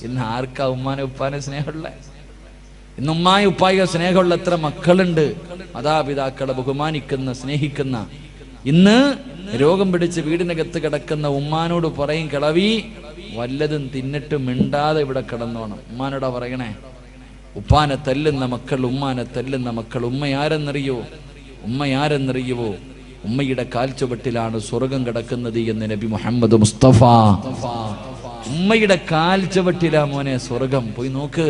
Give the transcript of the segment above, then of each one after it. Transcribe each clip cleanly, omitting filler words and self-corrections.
ഇന്ന് ആർക്കാ ഉമ്മാനെ ഉപ്പാനെ സ്നേഹമുള്ള? ഇന്ന് ഉമ്മായി ഉപ്പായിക സ്നേഹമുള്ള എത്ര മക്കളുണ്ട്, മാതാപിതാക്കളെ ബഹുമാനിക്കുന്ന സ്നേഹിക്കുന്ന. ഇന്ന് രോഗം പിടിച്ച് വീടിനകത്ത് കിടക്കുന്ന ഉമ്മാനോട് പറയും, കിളവി വല്ലതും തിന്നിട്ട് മിണ്ടാതെ ഇവിടെ കിടന്നോണം. ഉമ്മാനോടാ പറയണേ. ഉപ്പാനെ തല്ലുന്ന മക്കൾ, ഉമ്മാനെ തല്ലുന്ന മക്കൾ. ഉമ്മയാരെന്നറിയോ? ഉമ്മയുടെ കാൽച്ചുവട്ടിലാണ് സ്വർഗം കിടക്കുന്നത് എന്ന് നബി മുഹമ്മദ് മുസ്തഫ. ഉമ്മയുടെ കാൽച്ചുവട്ടിലാ മോനെ സ്വർഗം. പോയി നോക്ക്,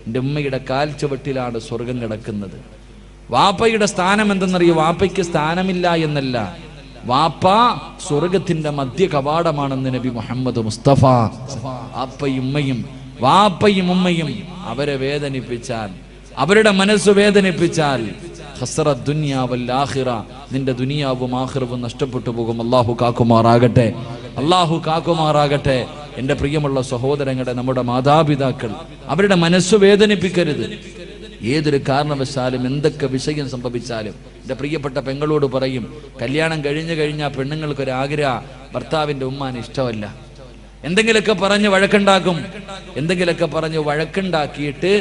എൻ്റെ ഉമ്മയുടെ കാൽച്ചുവട്ടിലാണ് സ്വർഗം കിടക്കുന്നത്. വാപ്പയുടെ സ്ഥാനം എന്തെന്നറിയോ? വാപ്പയ്ക്ക് സ്ഥാനമില്ല എന്നല്ല, വാപ്പ സ്വർഗത്തിന്റെ മധ്യ കവാടമാണെന്ന് നബി മുഹമ്മദ് മുസ്തഫ. വാപ്പയും ഉമ്മയും അവരെ വേദനിപ്പിച്ചാൽ, അവരുടെ മനസ്സ് വേദനിപ്പിച്ചാൽ, നിന്റെ ദുനിയാവും ആഖിറവും നഷ്ടപ്പെട്ടു പോകും. അല്ലാഹു കാക്കുമാറാകട്ടെ. എൻ്റെ പ്രിയമുള്ള സഹോദരങ്ങളെ, നമ്മുടെ മാതാപിതാക്കൾ, അവരുടെ മനസ്സ് വേദനിപ്പിക്കരുത്. ഏതൊരു കാരണവശാലും എന്തൊക്കെ വിഷയം സംഭവിച്ചാലും എൻ്റെ പ്രിയപ്പെട്ട പെങ്ങളോട് പറയും, കല്യാണം കഴിഞ്ഞാൽ പെണ്ണുങ്ങൾക്കൊരാഗ്രഹം, ഭർത്താവിൻ്റെ ഉമ്മാന് ഇഷ്ടമല്ല. എന്തെങ്കിലുമൊക്കെ പറഞ്ഞ് വഴക്കുണ്ടാക്കിയിട്ട്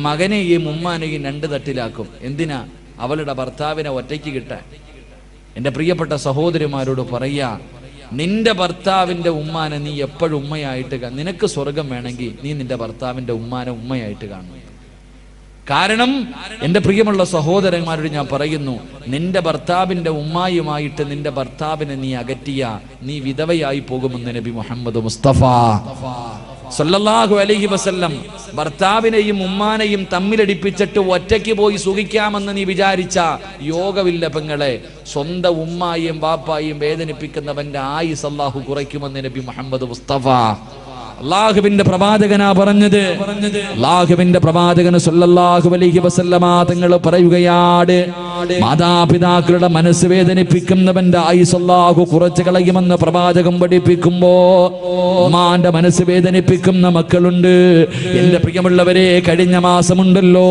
മകനെയും ഉമ്മാനെയും രണ്ട് തട്ടിലാക്കും. എന്തിനാ? അവളുടെ ഭർത്താവിനെ ഒറ്റയ്ക്ക് കിട്ടാൻ. എൻ്റെ പ്രിയപ്പെട്ട സഹോദരിമാരോട് പറയാ, നിന്റെ ഭർത്താവിൻ്റെ ഉമ്മാനെ നീ എപ്പോഴും ഉമ്മയായിട്ട് നിനക്ക് സ്വർഗം വേണമെങ്കിൽ നീ നിന്റെ ഭർത്താവിൻ്റെ ഉമ്മാനെ ഉമ്മയായിട്ട് കാണും. കാരണം എൻ്റെ പ്രിയമുള്ള സഹോദരന്മാരോട് ഞാൻ പറയുന്നു, നിന്റെ ഭർത്താവിൻ്റെ ഉമ്മായുമായിട്ട് നിന്റെ ഭർത്താവിനെ നീ അകറ്റിയ നീ വിധവയായി പോകുമെന്ന് നബി മുഹമ്മദ് മുസ്തഫ സല്ലല്ലാഹു അലൈഹി വസല്ലം. ഭർത്താവിനെയും ഉമ്മാനെയും തമ്മിലടിപ്പിച്ചിട്ട് ഒറ്റയ്ക്ക് പോയി സുഖിക്കാമെന്ന് നീ വിചാരിച്ച യോഗമില്ല പെങ്ങളെ. സ്വന്തം ഉമ്മായും വാപ്പായും വേദനിപ്പിക്കുന്നവന്റെ ആയുസ് അല്ലാഹു കുറയ്ക്കുമെന്ന് നബി മുഹമ്മദ് മുസ്തഫ. അല്ലാഹുവിന്റെ പ്രവാചകനാ പറഞ്ഞത്. അല്ലാഹുവിന്റെ പ്രവാചകൻ സല്ലല്ലാഹു അലൈഹി വസല്ലമ തങ്ങൾ പറയുകയാണ്, മാതാപിതാക്കളുടെ മനസ്സ് വേദനിപ്പിക്കുന്നവന്റെ ആയുസ് അല്ലാഹു കുറച്ച് കളയുമെന്ന് പ്രവാചകൻ പഠിപ്പിക്കുമ്പോ, ഉമ്മാന്റെ മനസ്സ് വേദനിപ്പിക്കുന്ന മക്കളുണ്ട്. എന്റെ പ്രിയമുള്ളവരെ, കഴിഞ്ഞ മാസമുണ്ടല്ലോ,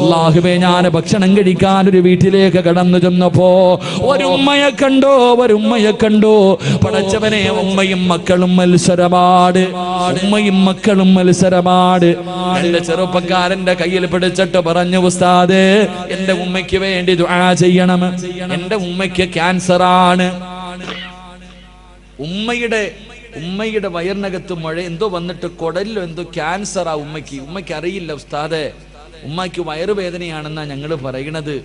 അല്ലാഹുവേ, ഞാൻ ഭക്ഷണം കഴിക്കാൻ ഒരു വീട്ടിലേക്ക് കടന്നു ചെന്നപ്പോ ഒരു ഉമ്മയെ കണ്ടോ. പടച്ചവനെ, ഉമ്മയും മക്കളും മത്സരമാണ്. എന്റെ ചെറുപ്പക്കാരന്റെ കയ്യിൽ പിടിച്ചിട്ട് പറഞ്ഞു, ഉസ്താദ്, എന്റെ ഉമ്മയ്ക്ക് വേണ്ടി ദുആ ചെയ്യണം, എന്റെ ഉമ്മയ്ക്ക് ക്യാൻസർ ആണ്. ഉമ്മയുടെ വയറിനകത്ത് മഴ എന്തോ വന്നിട്ട് കുടലിലോ എന്തോ ക്യാൻസറാ ഉമ്മയ്ക്ക് അറിയില്ല ഉസ്താദെ. ഉമ്മയ്ക്ക് വയറുവേദനയാണെന്നാ ഞങ്ങൾ പറയണത്.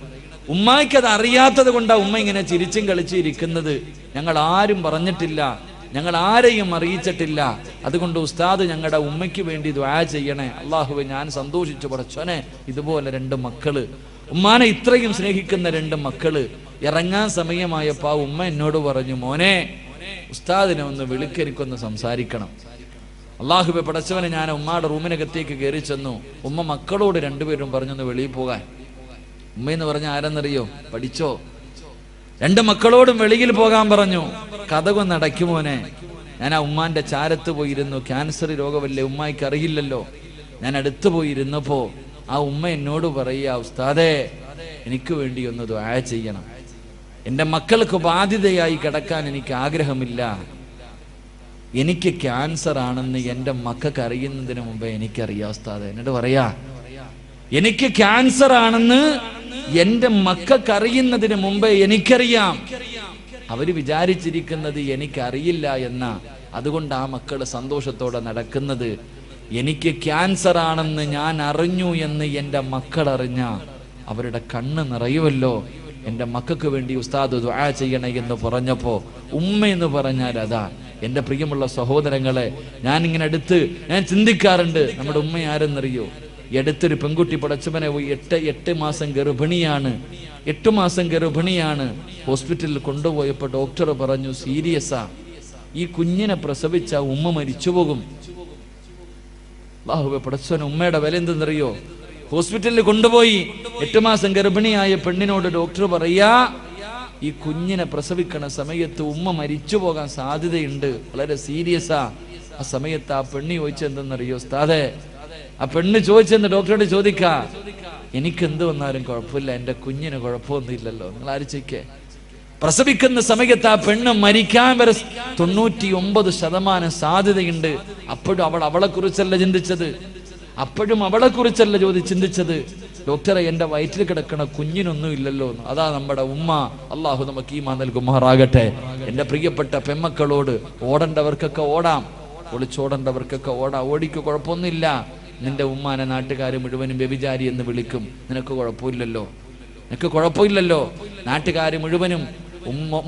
ഉമ്മയ്ക്ക് അത് അറിയാത്തത് കൊണ്ടാ ഉമ്മ ഇങ്ങനെ ചിരിച്ചും കളിച്ചും ഇരിക്കുന്നത്. ഞങ്ങൾ ആരും പറഞ്ഞിട്ടില്ല, ഞങ്ങൾ ആരെയും അറിയിച്ചിട്ടില്ല. അതുകൊണ്ട് ഉസ്താദ് ഞങ്ങളുടെ ഉമ്മയ്ക്ക് വേണ്ടി ദുആ ചെയ്യണേ. അല്ലാഹുവേ, ഞാൻ സന്തോഷിച്ചു. പടച്ചോനെ, ഇതുപോലെ രണ്ട് മക്കള്, ഉമ്മാനെ ഇത്രയും സ്നേഹിക്കുന്ന രണ്ട് മക്കള്. ഇറങ്ങാൻ സമയമായപ്പോ ആ ഉമ്മ എന്നോട് പറഞ്ഞു, മോനെ, ഉസ്താദിനെ ഒന്ന് വിളിക്ക്, എനിക്കൊന്ന് സംസാരിക്കണം. അല്ലാഹുവേ പടച്ചവനെ, ഞാൻ ഉമ്മയുടെ റൂമിനകത്തേക്ക് കയറി ചെന്നു. ഉമ്മ മക്കളോട് രണ്ടുപേരും പറഞ്ഞൊന്ന് വെളിയിൽ പോകാൻ. ഉമ്മയെന്ന് പറഞ്ഞ ആരെന്നറിയോ? പഠിച്ചോ? രണ്ട് മക്കളോടും വെളിയിൽ പോകാൻ പറഞ്ഞു. കഥകൊന്ന് അടയ്ക്കുമോനെ. ഞാൻ ആ ഉമ്മാന്റെ ചാരത്ത് പോയിരുന്നു. ക്യാൻസർ രോഗമല്ലേ, ഉമ്മായിക്ക് അറിയില്ലല്ലോ. ഞാൻ അടുത്ത് പോയിരുന്നപ്പോ ആ ഉമ്മ എന്നോട് പറയുക, ഉസ്താദേ, എനിക്ക് വേണ്ടി ഒന്ന് ദുആ ചെയ്യണം. എൻ്റെ മക്കൾക്ക് ബാധ്യതയായി കിടക്കാൻ എനിക്ക് ആഗ്രഹമില്ല. എനിക്ക് ക്യാൻസർ ആണെന്ന് എൻ്റെ മക്കൾക്ക് അറിയുന്നതിന് മുമ്പേ എനിക്കറിയാം ഉസ്താദേ. എന്നോട് പറയാ, എനിക്ക് ക്യാൻസർ ആണെന്ന് എൻ്റെ മക്കൾക്ക് അറിയുന്നതിന് മുമ്പേ എനിക്കറിയാം. അവര് വിചാരിച്ചിരിക്കുന്നത് എനിക്കറിയില്ല എന്നാ. അതുകൊണ്ട് ആ മക്കള് സന്തോഷത്തോടെ നടക്കുന്നത്. എനിക്ക് ക്യാൻസർ ആണെന്ന് ഞാൻ അറിഞ്ഞു എന്ന് എൻ്റെ മക്കൾ അറിഞ്ഞ അവരുടെ കണ്ണ് നിറയുമല്ലോ. എൻ്റെ മക്കൾക്ക് വേണ്ടി ഉസ്താദ് ദുആ ചെയ്യണേ എന്ന് പറഞ്ഞപ്പോ, ഉമ്മ എന്ന് പറഞ്ഞാൽ അതാ. എൻ്റെ പ്രിയമുള്ള സഹോദരങ്ങളെ, ഞാൻ ചിന്തിക്കാറുണ്ട്, നമ്മുടെ ഉമ്മ ആരെന്നറിയോ? അടുത്തൊരു പെൺകുട്ടി പടച്ചവനെ 8 മാസം ഗർഭിണിയാണ്. 8 മാസം ഗർഭിണിയാണ്. ഹോസ്പിറ്റലിൽ കൊണ്ടുപോയപ്പോൾ ഡോക്ടർ പറഞ്ഞു, സീരിയസാ, ഈ കുഞ്ഞിനെ പ്രസവിച്ച ഉമ്മ മരിച്ചുപോകും. അല്ലാഹുവേ പടച്ചവനെ, ഉമ്മയുടെ വില എന്തെന്നറിയോ? ഹോസ്പിറ്റലിൽ കൊണ്ടുപോയി 8 മാസം ഗർഭിണിയായ പെണ്ണിനോട് ഡോക്ടർ പറയാ, ഈ കുഞ്ഞിനെ പ്രസവിക്കണ സമയത്ത് ഉമ്മ മരിച്ചു പോകാൻ സാധ്യതയുണ്ട്, വളരെ സീരിയസാ. ആ സമയത്ത് ആ പെണ്ണി ചോദിച്ചെന്തെന്നറിയോ ഉസ്താദേ? ആ പെണ്ണ് ചോദിച്ചെന്ന് ഡോക്ടറോട് എനിക്കെന്ത് വന്നാലും കുഴപ്പമില്ല, എൻ്റെ കുഞ്ഞിന് കുഴപ്പമൊന്നുമില്ലല്ലോ. നിങ്ങൾ ആലോചിക്കേ, പ്രസവിക്കുന്ന സമയത്ത് ആ പെണ്ണ് മരിക്കാൻ വരെ 99% സാധ്യതയുണ്ട്. അപ്പോഴും അവളെ കുറിച്ചല്ല ചിന്തിച്ചത്, അപ്പോഴും അവളെ കുറിച്ചല്ല ചിന്തിച്ചത്. ഡോക്ടറെ, എൻ്റെ വയറ്റിൽ കിടക്കണ കുഞ്ഞിനൊന്നും ഇല്ലല്ലോ. അതാ നമ്മുടെ ഉമ്മ. അള്ളാഹു നമുക്ക് ഈമാൻ നൽകുമാറാകട്ടെ. എൻ്റെ പ്രിയപ്പെട്ട പെമ്മക്കളോട്, ഓടേണ്ടവർക്കൊക്കെ ഓടാം, ഒളിച്ചോടേണ്ടവർക്കൊക്കെ ഓടാം. ഓടിക്ക് കുഴപ്പമൊന്നുമില്ല. നിന്റെ ഉമ്മാനെ നാട്ടുകാർ മുഴുവനും വ്യഭിചാരി എന്ന് വിളിക്കും, നിനക്ക് കുഴപ്പമില്ലല്ലോ, നിനക്ക് കുഴപ്പമില്ലല്ലോ. നാട്ടുകാർ മുഴുവനും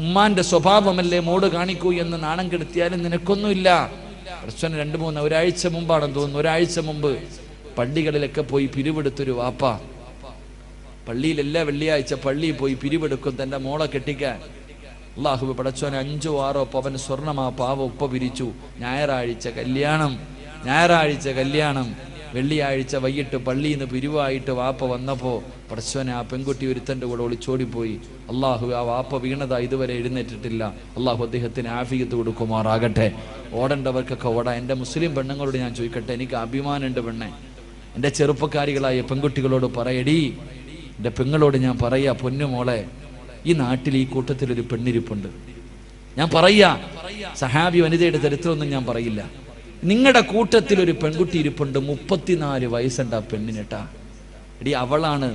ഉമ്മാന്റെ സ്വഭാവമല്ലേ മോട് കാണിക്കൂ എന്ന് നാണം കെടുത്തിയാലും നിനക്കൊന്നുമില്ല. പ്രശ്നം 2-3 ഒരാഴ്ച മുമ്പാണെന്ന് തോന്നുന്നു, ഒരാഴ്ച മുമ്പ് പള്ളികളിലൊക്കെ പോയി പിരിവെടുത്തൊരു വാപ്പ. പള്ളിയിൽ എല്ലാ വെള്ളിയാഴ്ച പള്ളിയിൽ പോയി പിരിവെടുക്കും തൻ്റെ മോളെ കെട്ടിക്കാൻ. അള്ളാഹു പടച്ചോനെ 5-6 പവൻ സ്വർണം ആ പാവ ഉപ്പ പിരിച്ചു. ഞായറാഴ്ച കല്യാണം, വെള്ളിയാഴ്ച വൈകിട്ട് പള്ളിയിൽ നിന്ന് പിരിവായിട്ട് വാപ്പ വന്നപ്പോൾ പടച്ചോനെ ആ പെൺകുട്ടി ഒരുത്തൻ്റെ കൂടെ ഒളിച്ചോടിപ്പോയി. അള്ളാഹു ആ വാപ്പ വീണതാ ഇതുവരെ എഴുന്നേറ്റിട്ടില്ല. അള്ളാഹു അദ്ദേഹത്തിന് ആഫിയത്ത് കൊടുക്കുമാറാകട്ടെ. ഓടേണ്ടവർക്കൊക്കെ ഓടാ. എൻ്റെ മുസ്ലിം പെണ്ണുങ്ങളോട് ഞാൻ ചോദിക്കട്ടെ, എനിക്ക് അഭിമാനമുണ്ട് പെണ്ണെ. എൻ്റെ ചെറുപ്പക്കാരികളായ പെൺകുട്ടികളോട് പറയടി, എൻ്റെ പെങ്ങളോട് ഞാൻ പറയാ, പൊന്നുമോളെ, ഈ നാട്ടിൽ ഈ കൂട്ടത്തിലൊരു പെണ്ണിരിപ്പുണ്ട്. ഞാൻ പറയാ, സഹാബി വനിതയുടെ ചരിത്രമൊന്നും ഞാൻ പറയില്ല. നിങ്ങളുടെ കൂട്ടത്തിൽ ഒരു പെൺകുട്ടി ഇരിപ്പുണ്ട്, 34 വയസ്സുണ്ട് ആ പെണ്ണിനെട്ടാ. എടി, അവളാണ്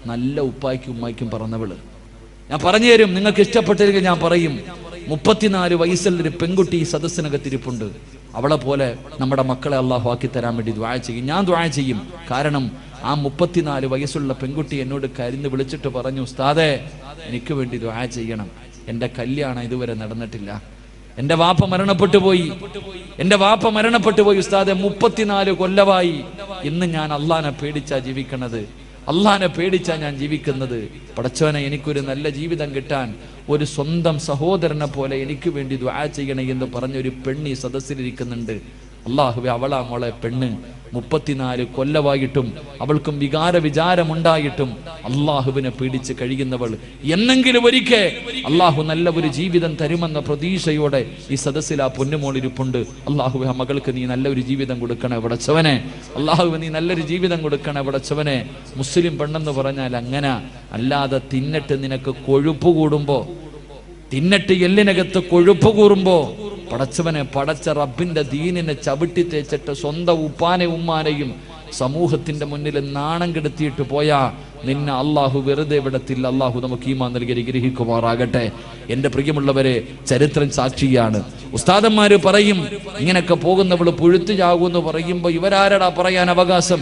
നല്ല ഉപ്പായ്ക്കും ഉമ്മായ്ക്കും പറഞ്ഞവള്. ഞാൻ പറഞ്ഞു തരും, നിങ്ങൾക്ക് ഇഷ്ടപ്പെട്ടിരിക്കും ഞാൻ പറയും. 34 വയസ്സുള്ളൊരു പെൺകുട്ടി ഈ സദസ്സിനകത്തിരിപ്പുണ്ട്. അവളെ പോലെ നമ്മുടെ മക്കളെ അള്ളാഹു ആക്കി തരാൻ വേണ്ടി ദുആ ചെയ്യും. ഞാൻ ദുആ ചെയ്യും. കാരണം ആ 34 വയസ്സുള്ള പെൺകുട്ടി എന്നോട് കരുന്ന് വിളിച്ചിട്ട് പറഞ്ഞു, ഉസ്താദേ, എനിക്ക് വേണ്ടി ദുആ ചെയ്യണം. എൻ്റെ കല്യാണം ഇതുവരെ നടന്നിട്ടില്ല. എൻ്റെ വാപ്പ മരണപ്പെട്ടു പോയി ഉസ്താദെ. 34 കൊല്ലമായി. ഇന്ന് ഞാൻ അള്ളാനെ പേടിച്ചാ ജീവിക്കണത്, അള്ളാനെ പേടിച്ചാ ഞാൻ ജീവിക്കുന്നത്. പടച്ചോനെ, എനിക്കൊരു നല്ല ജീവിതം കിട്ടാൻ ഒരു സ്വന്തം സഹോദരനെ പോലെ എനിക്ക് വേണ്ടി ദുആ ചെയ്യണേ എന്ന് പറഞ്ഞൊരു പെണ്ണി സദസ്സിലിരിക്കുന്നുണ്ട്. അള്ളാഹുവേ, അവളാ മോളെ പെണ്ണ്. 34 കൊല്ലമായിട്ടും അവൾക്കും വിചാരമുണ്ടായിട്ടും അള്ളാഹുവിനെ പേടിച്ച് കഴിയുന്നവൾ. എന്നെങ്കിലും ഒരിക്കൽ അള്ളാഹു നല്ല ഒരു ജീവിതം തരുമെന്ന പ്രതീക്ഷയോടെ ഈ സദസ്സിൽ ആ പൊന്നുമോളിരിപ്പുണ്ട്. അള്ളാഹുവേ, ആ മകൾക്ക് നീ നല്ലൊരു ജീവിതം കൊടുക്കണേ പടച്ചവനെ. അള്ളാഹുവേ, നീ നല്ലൊരു ജീവിതം കൊടുക്കണേ പടച്ചവനെ. മുസ്ലിം പെണ്ണെന്ന് പറഞ്ഞാൽ അങ്ങനെ, അല്ലാതെ തിന്നിട്ട് നിനക്ക് കൊഴുപ്പ് കൂടുമ്പോ, തിന്നിട്ട് എല്ലിനകത്ത് കൊഴുപ്പ് കൂറുമ്പോ പടച്ചവനെ, പടച്ച റബ്ബിന്റെ ദീനിനെ ചവിട്ടി തേച്ചിട്ട് സ്വന്തം ഉപ്പാനെ ഉമ്മാനെയും സമൂഹത്തിന്റെ മുന്നിൽ നാണം കെടുത്തിയിട്ട് പോയാ നിന്നെ അള്ളാഹു വെറുതെ വിടത്തില്ല. അള്ളാഹു നമുക്ക് ഈമാൻ നൽകി ഗ്രഹിക്കുമാറാകട്ടെ. എന്റെ പ്രിയമുള്ളവരെ, ചരിത്രം സാക്ഷിയാണ്. ഉസ്താദന്മാര് പറയും, ഇങ്ങനെയൊക്കെ പോകുന്നവള് പുഴുത്തു ചാകുമെന്ന് പറയുമ്പോ ഇവരാരടാ പറയാൻ അവകാശം?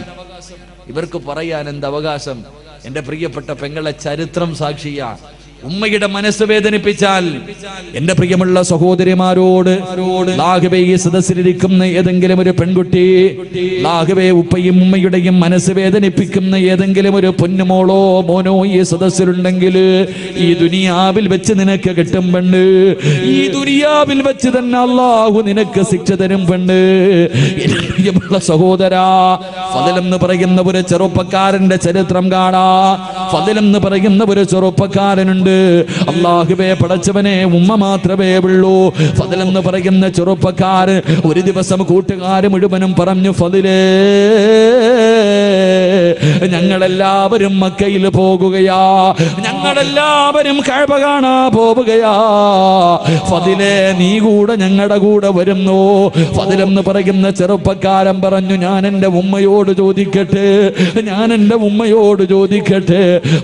ഇവർക്ക് പറയാൻ എന്ത് അവകാശം? എന്റെ പ്രിയപ്പെട്ട പെങ്ങളെ, ചരിത്രം സാക്ഷിയാ. ഉമ്മയുടെ മനസ്സ് വേദനിപ്പിച്ചാൽ എന്റെ പ്രിയമുള്ള സഹോദരിമാരോട്, ലാഹുവേ, ഈ സദസ്സിലിരിക്കുന്ന ഏതെങ്കിലും ഒരു പെൺകുട്ടി, ലാഹുവേ, ഉപ്പയും ഉമ്മയുടെയും മനസ്സ് വേദനിപ്പിക്കുന്ന ഏതെങ്കിലും ഒരു പൊന്നുമോളോ മോനോ ഈ സദസ്സിലുണ്ടെങ്കിൽ ഈ ദുനിയാവിൽ വെച്ച് നിനക്ക് കിട്ടും പെണ്ണ്. ഈ ദുനിയാവിൽ വെച്ച് തന്നെ അള്ളാഹു നിനക്ക് ശിക്ഷ തരും പെണ്ണ്. എന്റെ പ്രിയമുള്ള സഹോദരാ, ഫദൽ എന്ന് പറയുന്ന ഒരു ചെറുപ്പക്കാരന്റെ ചരിത്രം കാണാ. ഫദൽ എന്ന് പറയുന്ന ഒരു ചെറുപ്പക്കാരനുണ്ട്. അല്ലാഹുവേ, പടച്ചവനെ, ഉമ്മ മാത്രമേ ഉള്ളൂ. ഫദൽ എന്ന് പറയുന്ന ചെറുപ്പക്കാരൻ ഒരു ദിവസം കൂട്ടുകാര് മുഴുവനും പറഞ്ഞു, ഫദലേ, ഞങ്ങളെല്ലാവരും മക്കയിൽ പോകുകയാ, ഞങ്ങളെല്ലാവരും കഅബ കാണാ പോവുകയാ. ഫദലേ, നീ കൂടെ ഞങ്ങളുടെ കൂടെ വരുന്നു. ഫദൽ എന്ന് പറയുന്ന ചെറുപ്പക്കാരൻ പറഞ്ഞു, ഞാൻ എൻ്റെ ഉമ്മയോട് ചോദിക്കട്ടെ.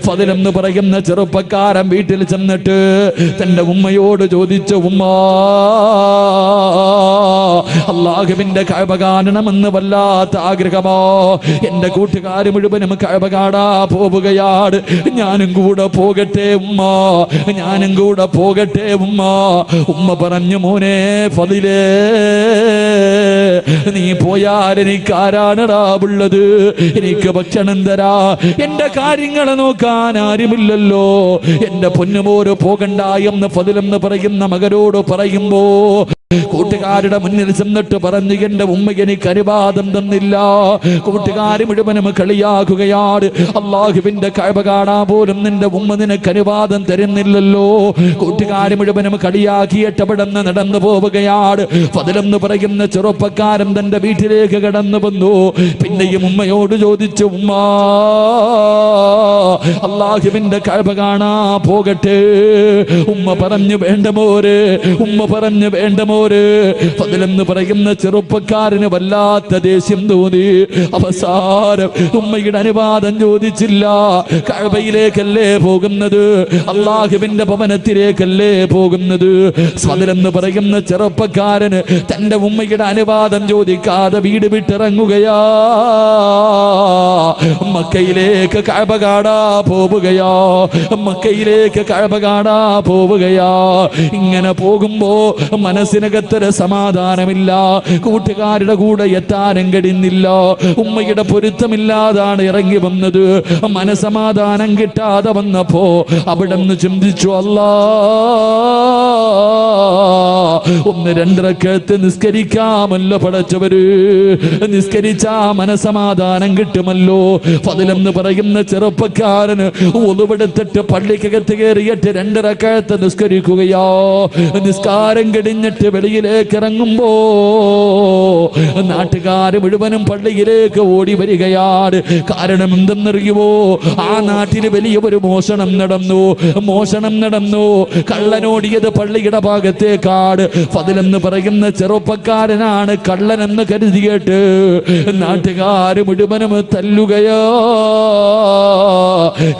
ഫദൽ എന്ന് പറയുന്ന ചെറുപ്പക്കാരൻ വീട്ടിൽ ചെന്നിട്ട് തന്റെ ഉമ്മയോട് ചോദിച്ചു, ഉമ്മ, അല്ലാഹുവിന്റെ കഅബ കാണണമെന്ന് വല്ലാത്ത ആഗ്രഹമോ. എന്റെ കൂട്ടുകാർ മുഴുവനും കഅബ കാണാ പോവുകയാണ്, ഞാനും കൂടെ പോകട്ടെ ഉമ്മ. ഉമ്മ പറഞ്ഞു, മോനെ ഫദിലേ, നീ പോയാൽ എനിക്ക് ആരാണടാ ഉള്ളത്? എനിക്ക് ഭക്ഷണം തരാ, എന്റെ കാര്യങ്ങളെ നോക്കാൻ ആരുമില്ലല്ലോ. എന്റെ പൊന്നുമോര് പോകണ്ട എന്ന് ഫദിൽ എന്ന് പറയുന്ന മകനോട് പറയുമ്പോ കൂട്ടുകാരുടെ മുന്നിൽ ചെന്നിട്ട് പറഞ്ഞു, എന്റെ ഉമ്മ എനിക്ക് അനുവാദം തന്നില്ല. കൂട്ടുകാർ മുഴുവനും കളിയാക്കുകയാണ്. അള്ളാഹുവിന്റെ കഅബ കാണാൻ പോലും നിന്റെ ഉമ്മ നിനക്ക് അനുവാദം തരുന്നില്ലല്ലോ. കൂട്ടുകാർ മുഴുവനും കളിയാക്കിയിട്ട് അവിടെ നിന്ന് നടന്നു പോവുകയാണ്. ഫദ്ലെന്ന് പറയുന്ന ചെറുപ്പക്കാരൻ തന്റെ വീട്ടിലേക്ക് കടന്നു വന്നു. പിന്നെയും ഉമ്മയോട് ചോദിച്ചു, ഉമ്മ അള്ളാഹുവിന്റെ കഅബ കാണാ പോകട്ടെ? ഉമ്മ പറഞ്ഞു, വേണ്ട മോര്. ഉമ്മ പറഞ്ഞു, വേണ്ട മോര്. ഫദ്ലെന്ന് പറയുന്ന ചെറുപ്പക്കാരന് വല്ലാത്ത ദേഷ്യം തോന്നി. അവസാനം ഉമ്മയുടെ അനുവാദം ചോദിച്ചില്ല. കഅബയിലേക്കല്ലേ പോകുന്നത്, അള്ളാഹുവിന്റെ ഭവനത്തിലേക്കല്ലേ പോകുന്നത്. ഫദ്ലെന്ന് പറയുന്ന ചെറുപ്പക്കാരന് തന്റെ ഉമ്മയുടെ അനുവാദം ചോദിക്കാതെ വീട് വിട്ടിറങ്ങുകയാ. മക്കയിലേക്ക് കഅബ കാണാ പോവുകയാ. മക്കയിലേക്ക് കഅബ കാണാ പോവുകയാ. ഇങ്ങനെ പോകുമ്പോ മനസ്സിനകത്തൊരു സമാധാനമില്ല. കൂട്ടുകാരുടെ കൂടെ എത്താനും കഴിയുന്നില്ല. ഉമ്മയുടെ പൊരുത്തമില്ലാതാണ് ഇറങ്ങി വന്നത്. മനസമാധാനം കിട്ടാതെ വന്നപ്പോ അവിടെ നിന്ന് ചിന്തിച്ചു, അല്ലാ, ഒന്ന് രണ്ടരക്കത്ത് നിസ്കരിക്കാമല്ലോ പടച്ചവര്. നിസ്കരിച്ചാ മനസമാധാനം കിട്ടുമല്ലോ. ഫദ്ലെന്ന് പറയുന്ന ചെറുപ്പക്കാരന് ഒളിവെടുത്തിട്ട് പള്ളിക്കകത്ത് കയറിയിട്ട് രണ്ടരക്കത്ത് നിസ്കരിക്കുകയോ. നിസ്കാരം കഴിഞ്ഞിട്ട് വെളിയിലേക്ക് ഇറങ്ങുമ്പോ നാട്ടുകാര് മുഴുവനും പള്ളിയിലേക്ക് ഓടി വരികയാണ്. കാരണം എന്തെന്നറിയുമോ? ആ നാട്ടിൽ വലിയ ഒരു മോഷണം നടന്നു. കള്ളനോടിയത് പള്ളിയുടെ ഭാഗത്തേക്കാട്. ഫദ്ലെന്ന് പറയുന്ന ചെറുപ്പക്കാരനാണ് കള്ളനെന്ന് കരുതിയിട്ട് നാട്ടുകാര് മുഴുവനും തല്ലുകയോ,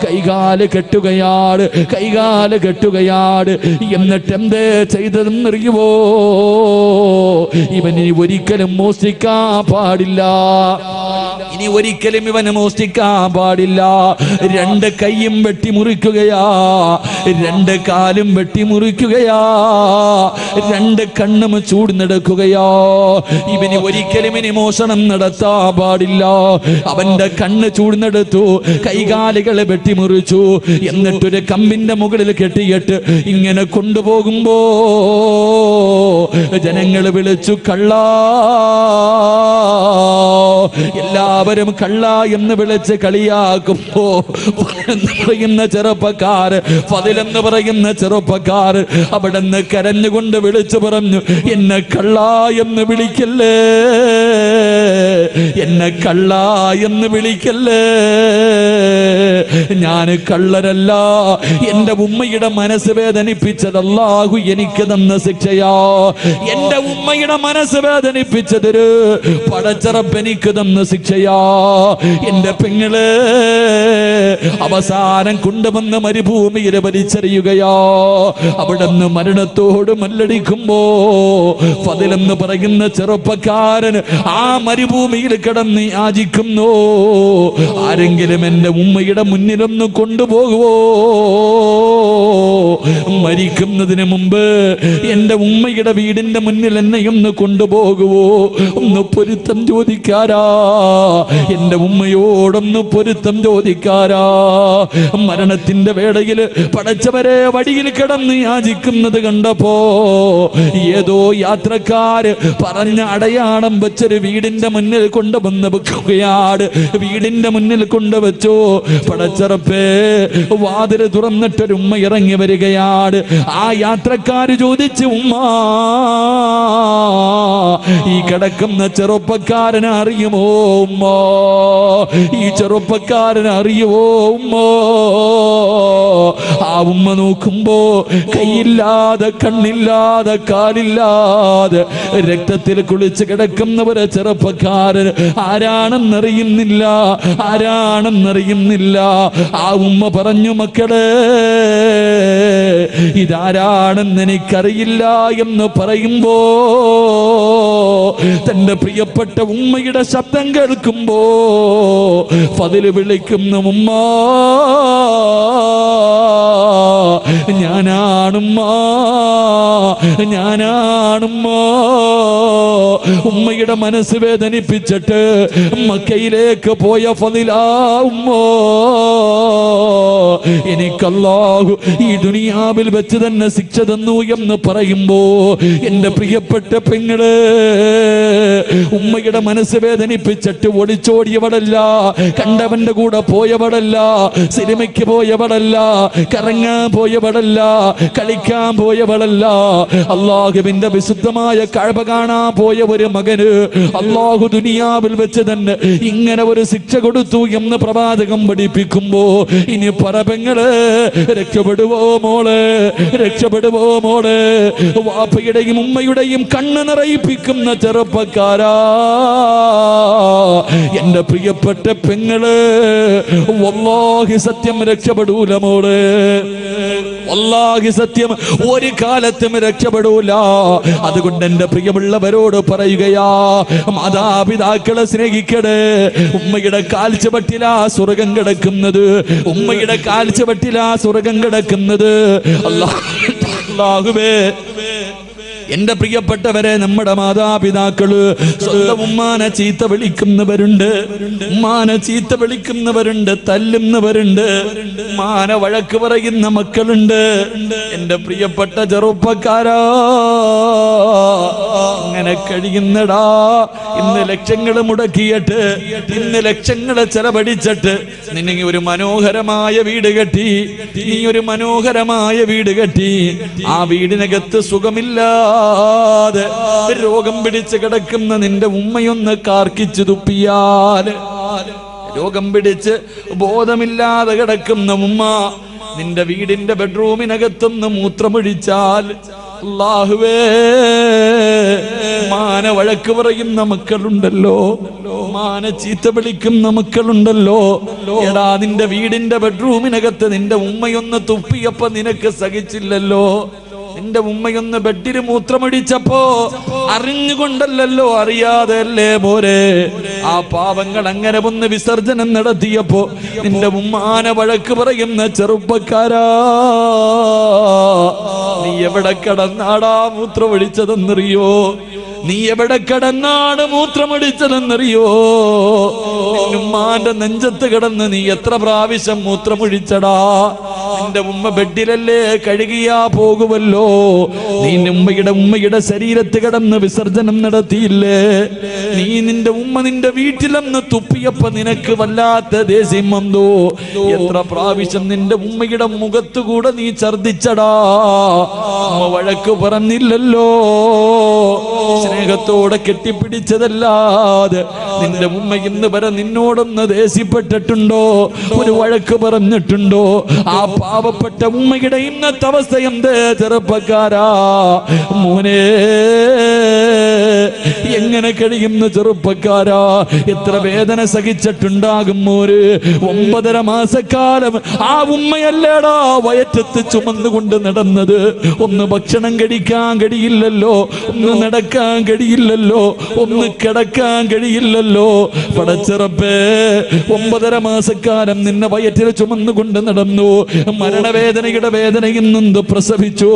കൈകാല് കെട്ടുകയാണ്. എന്നിട്ട് എന്തേ ചെയ്തതെന്നറിയുമോ? ഇവൻ ഇനി ഒരിക്കലും മോഷ്ടിക്കാൻ പാടില്ല. രണ്ട് കൈയും വെട്ടിമുറിക്കുകയാ, രണ്ട് കാലും വെട്ടിമുറിക്കുകയാ, രണ്ട് കണ്ണും ചൂടുന്നെടുക്കുകയോ. ഇവന് ഒരിക്കലും ഇനി മോഷണം നടത്താൻ പാടില്ല. അവന്റെ കണ്ണ് ചൂടുന്നെടുത്തു, കൈകാലുകളെ വെട്ടിമുറിച്ചു. എന്നിട്ടൊരു കമ്പിന്റെ മുകളിൽ കെട്ടിയിട്ട് ഇങ്ങനെ കൊണ്ടുപോകുമ്പോ ജനങ്ങൾ വിളിച്ചു, കള്ളാ. എല്ലാവരും കള്ള എന്ന് വിളിച്ച് കളിയാക്കുമ്പോ പറയുന്ന ചെറുപ്പക്കാർ, ഫദ്ലെന്ന് പറയുന്ന ചെറുപ്പക്കാർ അവിടെ നിന്ന് കരഞ്ഞുകൊണ്ട് വിളിച്ചു പറഞ്ഞു, എന്നെ കള്ള എന്ന് വിളിക്കല്ലേ, എന്നെ കള്ള എന്ന് വിളിക്കല്ലേ. ഞാൻ കള്ളരല്ല. എന്റെ ഉമ്മയുടെ മനസ്സ് വേദനിപ്പിച്ചത് അല്ലാഹു എനിക്ക് തന്ന ശിക്ഷയാ. എന്റെ ഉമ്മയുടെ മനസ്സ് വേദനിപ്പിച്ചതൊരു പടച്ചറപ്പ് എനിക്ക് തന്ന ശിക്ഷയാ. എന്റെ പെങ്ങള് അവസാനം കൊണ്ടുവന്ന് മരുഭൂമിയിൽ വലിച്ചെറിയുകയോ. അവിടെ നിന്ന് മരണത്തോട് മല്ലടിക്കുമ്പോ ഫദ്ലെന്ന് പറയുന്ന ചെറുപ്പക്കാരൻ ആ മരുഭൂമിയിൽ കിടന്ന് യാചിക്കുന്നു, ആരെങ്കിലും എന്റെ ഉമ്മയുടെ മുന്നിലൊന്ന് കൊണ്ടുപോകുവോ? മരിക്കുന്നതിന് മുമ്പ് എന്റെ ഉമ്മയുടെ വീടിന്റെ മുന്നിൽ എന്നെ ഒന്ന് കൊണ്ടുപോകുവോ? ഒന്ന് പൊരുത്തം ചോദിക്കാരാ. എന്റെ ഉമ്മയോടൊന്ന് പൊരുത്തം ചോദിക്കാരാ. മരണത്തിന്റെ വേളയിൽ പടച്ചവരെ വഴിയിൽ കിടന്ന് യാചിക്കുന്നത് കണ്ടപ്പോ ഏതോ യാത്രക്കാര് പറഞ്ഞ അടയാളം വെച്ചൊരു വീടിന്റെ മുന്നിൽ കൊണ്ടുവന്ന് വെക്കുകയാണ്. വീടിന്റെ മുന്നിൽ കൊണ്ടുവച്ചു. പടച്ചറപ്പേ, വാതിൽ തുറന്നിട്ടൊരു ഉമ്മ ഇറങ്ങി വരികയാണ്. ആ യാത്രക്കാര് ചോദിച്ചു, ഉമ്മ, ഈ കിടക്കുന്ന ചെറുപ്പക്കാരനെ അറിയുമോ ഉമ്മ? ഈ ചെറുപ്പക്കാരനെ അറിയുമോ ഉമ്മ? ആ ഉമ്മ നോക്കുമ്പോ കൈയില്ലാതെ, കണ്ണില്ലാതെ, കാലില്ലാതെ രക്തത്തിൽ കുളിച്ച് കിടക്കുന്ന ഒരു ചെറുപ്പക്കാരൻ. ആരാണെന്നറിയുന്നില്ല. ആ ഉമ്മ പറഞ്ഞു, മക്കളെ, ഇതാരാണെന്ന് എനിക്കറിയില്ല എന്ന് പറയുമ്പോ തന്റെ പ്രിയപ്പെട്ട ഉമ്മയുടെ ശബ്ദം കേൾക്കുമ്പോ ഫദ്ല് വിളിക്കുന്നു, ഉമ്മ, ഞാനാണുമ്മ. ഉമ്മയുടെ മനസ്സ് വേദനിപ്പിച്ചിട്ട് മക്കയിലേക്ക് പോയ ഫളിലാ ഉമ്മോ. എനിക്കല്ലാഹു ഈ ദുനിയാവിൽ വെച്ച് തന്നെ ശിക്ഷ തന്നു എന്ന് പറയുമ്പോ എന്റെ പ്രിയപ്പെട്ട പെങ്ങള്, ഉമ്മയുടെ മനസ്സ് വേദനിപ്പിച്ചിട്ട് ഒളിച്ചോടിയവളല്ല, കണ്ടവന്റെ കൂടെ പോയവളല്ല, സിനിമയ്ക്ക് പോയവളല്ല, കറങ്ങാൻ പോയവളല്ല, കളിക്കാൻ പോയവളല്ല. അല്ലാഹുവിന്റെ വിശുദ്ധമായ കഅബ കാണാൻ പോയ ഒരു മകന് അല്ലാഹു ദുനിയാവിൽ വെച്ച് തന്നെ ഇങ്ങനെ ഒരു ശിക്ഷ കൊടുത്തു എന്ന് പ്രവാചകം പഠിപ്പിക്കുമ്പോ ഇനി പറപെങ്ങള് രക്ഷപ്പെടുവോ മോളെ, രക്ഷപ്പെടുവോ മോളെ? വാപ്പയുടെയും ഉമ്മയുടെയും കണ്ണ് നിറയിപ്പിക്കുന്ന ചെറുപ്പക്കാരാ, എന്റെ പ്രിയപ്പെട്ട പെങ്ങള്, വല്ലാഹി സത്യം രക്ഷപ്പെടൂല മോളെ, വല്ലാഹി സത്യം ഒരു കാലത്തും രക്ഷപ്പെടൂല. അതുകൊണ്ട് എന്റെ പ്രിയമുള്ളവരോട് പറയുകയാ, മാതാപിതാക്കളെ സ്നേഹിക്കണേ. ഉമ്മയുടെ കാൽച്ചുവട്ടിലാ സ്വർഗം കിടക്കുന്നത്, ഉമ്മയുടെ കാൽച്ചുവട്ടിലാ സ്വർഗം കിടക്കുന്നത്. അല്ലാഹുവേ, എന്റെ പ്രിയപ്പെട്ടവരെ, നമ്മുടെ മാതാപിതാക്കള് സ്വന്തം ഉമ്മാനെ ചീത്ത വിളിക്കുന്നവരുണ്ട്, ഉമ്മാനെ ചീത്ത വിളിക്കുന്നവരുണ്ട്, തല്ലുന്നവരുണ്ട്, ഉമ്മാനെ വഴക്ക് പറയുന്ന മക്കളുണ്ട്. എന്റെ പ്രിയപ്പെട്ട ചെറുപ്പക്കാരാ, അങ്ങനെ കഴിയുന്നടാ. ഇന്ന് ലക്ഷങ്ങൾ മുടക്കിയിട്ട്, ഇന്ന് ലക്ഷങ്ങളെ ചെലവഴിച്ചിട്ട് നിന്നെ ഒരു മനോഹരമായ വീട് കെട്ടി, നീ ഒരു മനോഹരമായ വീട് കെട്ടി, ആ വീടിനകത്ത് സുഖമില്ല, രോഗം പിടിച്ച് കിടക്കുന്ന നിന്റെ ഉമ്മയൊന്ന് കാർക്കിച്ചു തുപ്പിയാൽ, രോഗം പിടിച്ച് ബോധമില്ലാതെ കിടക്കുന്ന ഉമ്മ നിന്റെ വീടിന്റെ ബെഡ്റൂമിനകത്തൊന്ന് മൂത്രമൊഴിച്ചാൽ, അല്ലാഹുവേ, മാന വഴക്ക് പറയുന്ന മക്കളുണ്ടല്ലോ, മാന ചീത്ത വിളിക്കുന്ന മക്കളുണ്ടല്ലോ. എടാ, നിന്റെ വീടിന്റെ ബെഡ്റൂമിനകത്ത് നിന്റെ ഉമ്മയൊന്ന് തുപ്പിയപ്പോ നിനക്ക് സഹിച്ചില്ലല്ലോ. നിന്റെ ഉമ്മയൊന്ന് ബെഡിന് മൂത്രമൊഴിച്ചപ്പോ അറിഞ്ഞുകൊണ്ടല്ലോ, അറിയാതെ അല്ലേ മോരെ? ആ പാവങ്ങൾ അങ്ങനെ ഒന്ന് വിസർജനം നടത്തിയപ്പോ നിന്റെ ഉമ്മാനെ വഴക്ക് പറയുന്ന ചെറുപ്പക്കാരാ, നീ എവിടെ കിടന്നാടാ മൂത്രമൊഴിച്ചതെന്നറിയോ? നീ എവിടെ കിടന്നാണ് മൂത്രമൊഴിച്ചതെന്നറിയോ? ഉമ്മാന്റെ നെഞ്ചത്ത് കിടന്ന് നീ എത്ര പ്രാവശ്യം മൂത്രമൊഴിച്ചടാ? നിന്റെ ഉമ്മ ബെഡിലല്ലേ കഴുകിയാ പോകുമല്ലോ. നീ ഉമ്മയുടെ ശരീരത്ത് കിടന്ന് വിസർജനം നടത്തിയില്ലേ? നീ നിന്റെ ഉമ്മ നിന്റെ വീട്ടിലെന്ന് തുപ്പിയപ്പോ നിനക്ക് വല്ലാത്ത ദേഷ്യം വന്നു. എത്ര പ്രാവശ്യം നിന്റെ ഉമ്മയുടെ മുഖത്തുകൂടെ നീ ഛർദിച്ചടാ? ഉമ്മ വഴക്ക് പറഞ്ഞില്ലല്ലോ. സ്നേഹത്തോടെ കെട്ടിപ്പിടിച്ചതല്ലാതെ നിന്റെ ഉമ്മ ഇന്ന് വരെ നിന്നോടൊന്ന് ദേഷ്യപ്പെട്ടിട്ടുണ്ടോ? ഒരു വഴക്ക് പറഞ്ഞിട്ടുണ്ടോ? ആ പാവപ്പെട്ട ഉമ്മയുടെ ഇന്നത്തെ അവസ്ഥ എന്തേ ചെറുപ്പക്കാരാ? മോനെ, എങ്ങനെ കഴിയുന്ന ചെറുപ്പക്കാരാ? എത്ര വേദന സഹിച്ചിട്ടുണ്ടാകും മോര്? 9.5 മാസക്കാലം ആ ഉമ്മയല്ലേടാ വയറ്റത്ത് ചുമന്നുകൊണ്ട് നടന്നത്. ഒന്ന് ഭക്ഷണം കഴിക്കാൻ കഴിയില്ലല്ലോ, ഒന്ന് നടക്കാൻ കഴിയില്ലല്ലോ, ഒന്ന് കിടക്കാൻ കഴിയില്ലല്ലോ. പടച്ചിറപ്പേ, 9.5 മാസക്കാലം നിന്നെ വയറ്റിൽ ചുമന്നുകൊണ്ട് നടന്നു. മരണവേദനയുടെ വേദനയിൽ നിന്ന് പ്രസവിച്ചു.